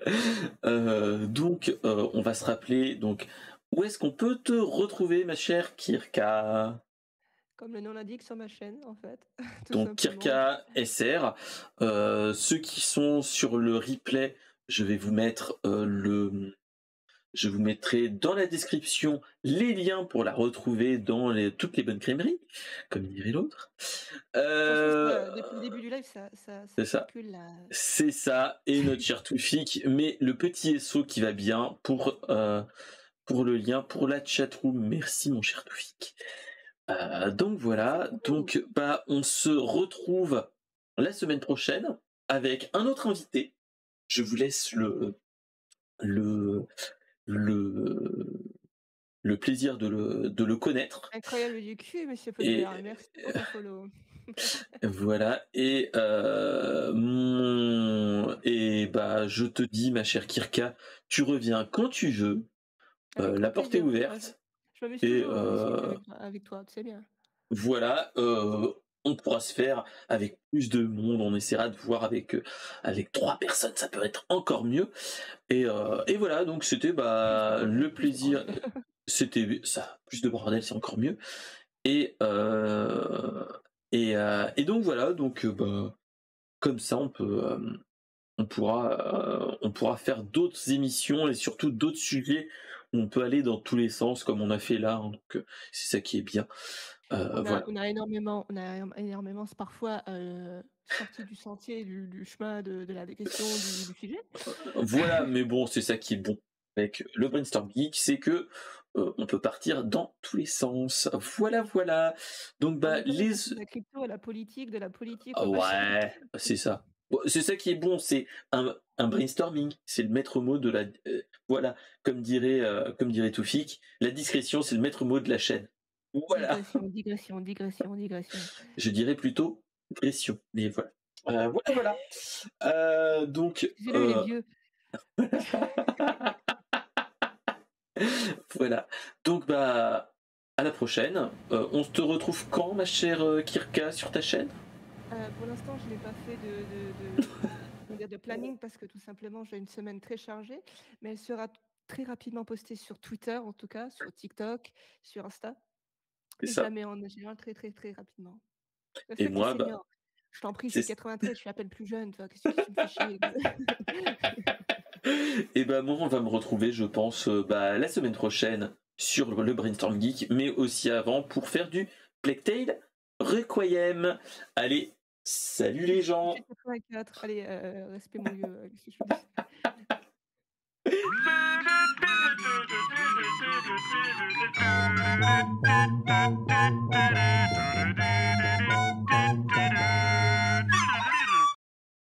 le chat.
Donc on va se rappeler donc où est-ce qu'on peut te retrouver, ma chère Kirka?
Comme le nom l'indique sur ma chaîne, en fait, tout
Donc
simplement.
Kirka SR. Ceux qui sont sur le replay, je vais vous mettre je vous mettrai dans la description les liens pour la retrouver dans toutes les bonnes crèmeries, comme dirait l'autre.
Franchement, depuis le début du live, ça
C'est ça.
circule là.
C'est ça, et notre cher Toufik, mais le petit SO qui va bien pour le lien, pour la chatroom. Merci mon cher Toufik. Donc voilà, donc on se retrouve la semaine prochaine avec un autre invité. je vous laisse le le le plaisir de le connaître.
Incroyable du cul, monsieur
Et
Potter. Merci pour ton follow.
voilà. Et bah je te dis, ma chère Kirka, tu reviens quand tu veux.
Avec
La
grand
porte est
plaisir. Moi,
ouverte.
je m'amuse
Et
toujours à discuter avec toi, tu sais bien.
voilà, on pourra se faire avec plus de monde. On essaiera de voir avec 3 personnes, ça peut être encore mieux. Et voilà, donc c'était,
Plus de
bah,
bordel,
le
plus de
plaisir.
bordel.
C'était ça, plus de bordel, c'est encore mieux. Et et donc voilà, donc bah, comme ça on pourra faire d'autres émissions et surtout d'autres sujets où on peut aller dans tous les sens comme on a fait là, hein, donc c'est ça qui est bien. Voilà.
On a énormément parfois, sorti du sentier, du chemin de la question du sujet.
Voilà, mais bon, c'est ça qui est bon avec le Brainstorm Geek, c'est que, on peut partir dans tous les sens. Voilà, voilà. Donc
On
bah,
est passé de la crypto à la politique, de la politique au machin.
ouais, c'est ça. Bon, c'est ça qui est bon, c'est un brainstorming, c'est le maître mot de la voilà, comme dirait Toufik, la discrétion, c'est le maître mot de la chaîne. Voilà,
Digression, digression, digression, digression.
je dirais plutôt pression, mais voilà. Voilà, donc
Excusez-le, il est vieux.
voilà. Donc bah, à la prochaine. On te retrouve quand, ma chère Kirka, sur ta chaîne?
Pour l'instant, je n'ai pas fait de planning parce que tout simplement, j'ai une semaine très chargée, mais elle sera très rapidement postée sur Twitter, en tout cas, sur TikTok, sur Insta.
C'est
Et je la
ça.
mets en général très, très, très rapidement. Parce
Et
que t'es
moi, bah,
senior. Je t'en prie, je suis
c'est
93, je suis à peine plus jeune. Toi, qu'est-ce que tu me fais chier?
et bah moi on va me retrouver, je pense, bah, la semaine prochaine sur le Brainstorm Geek, mais aussi avant pour faire du Plague Tale Requiem. Allez, salut les
Je suis
gens.
84. Allez, respect mon vieux. Qu'est-ce que je te dis?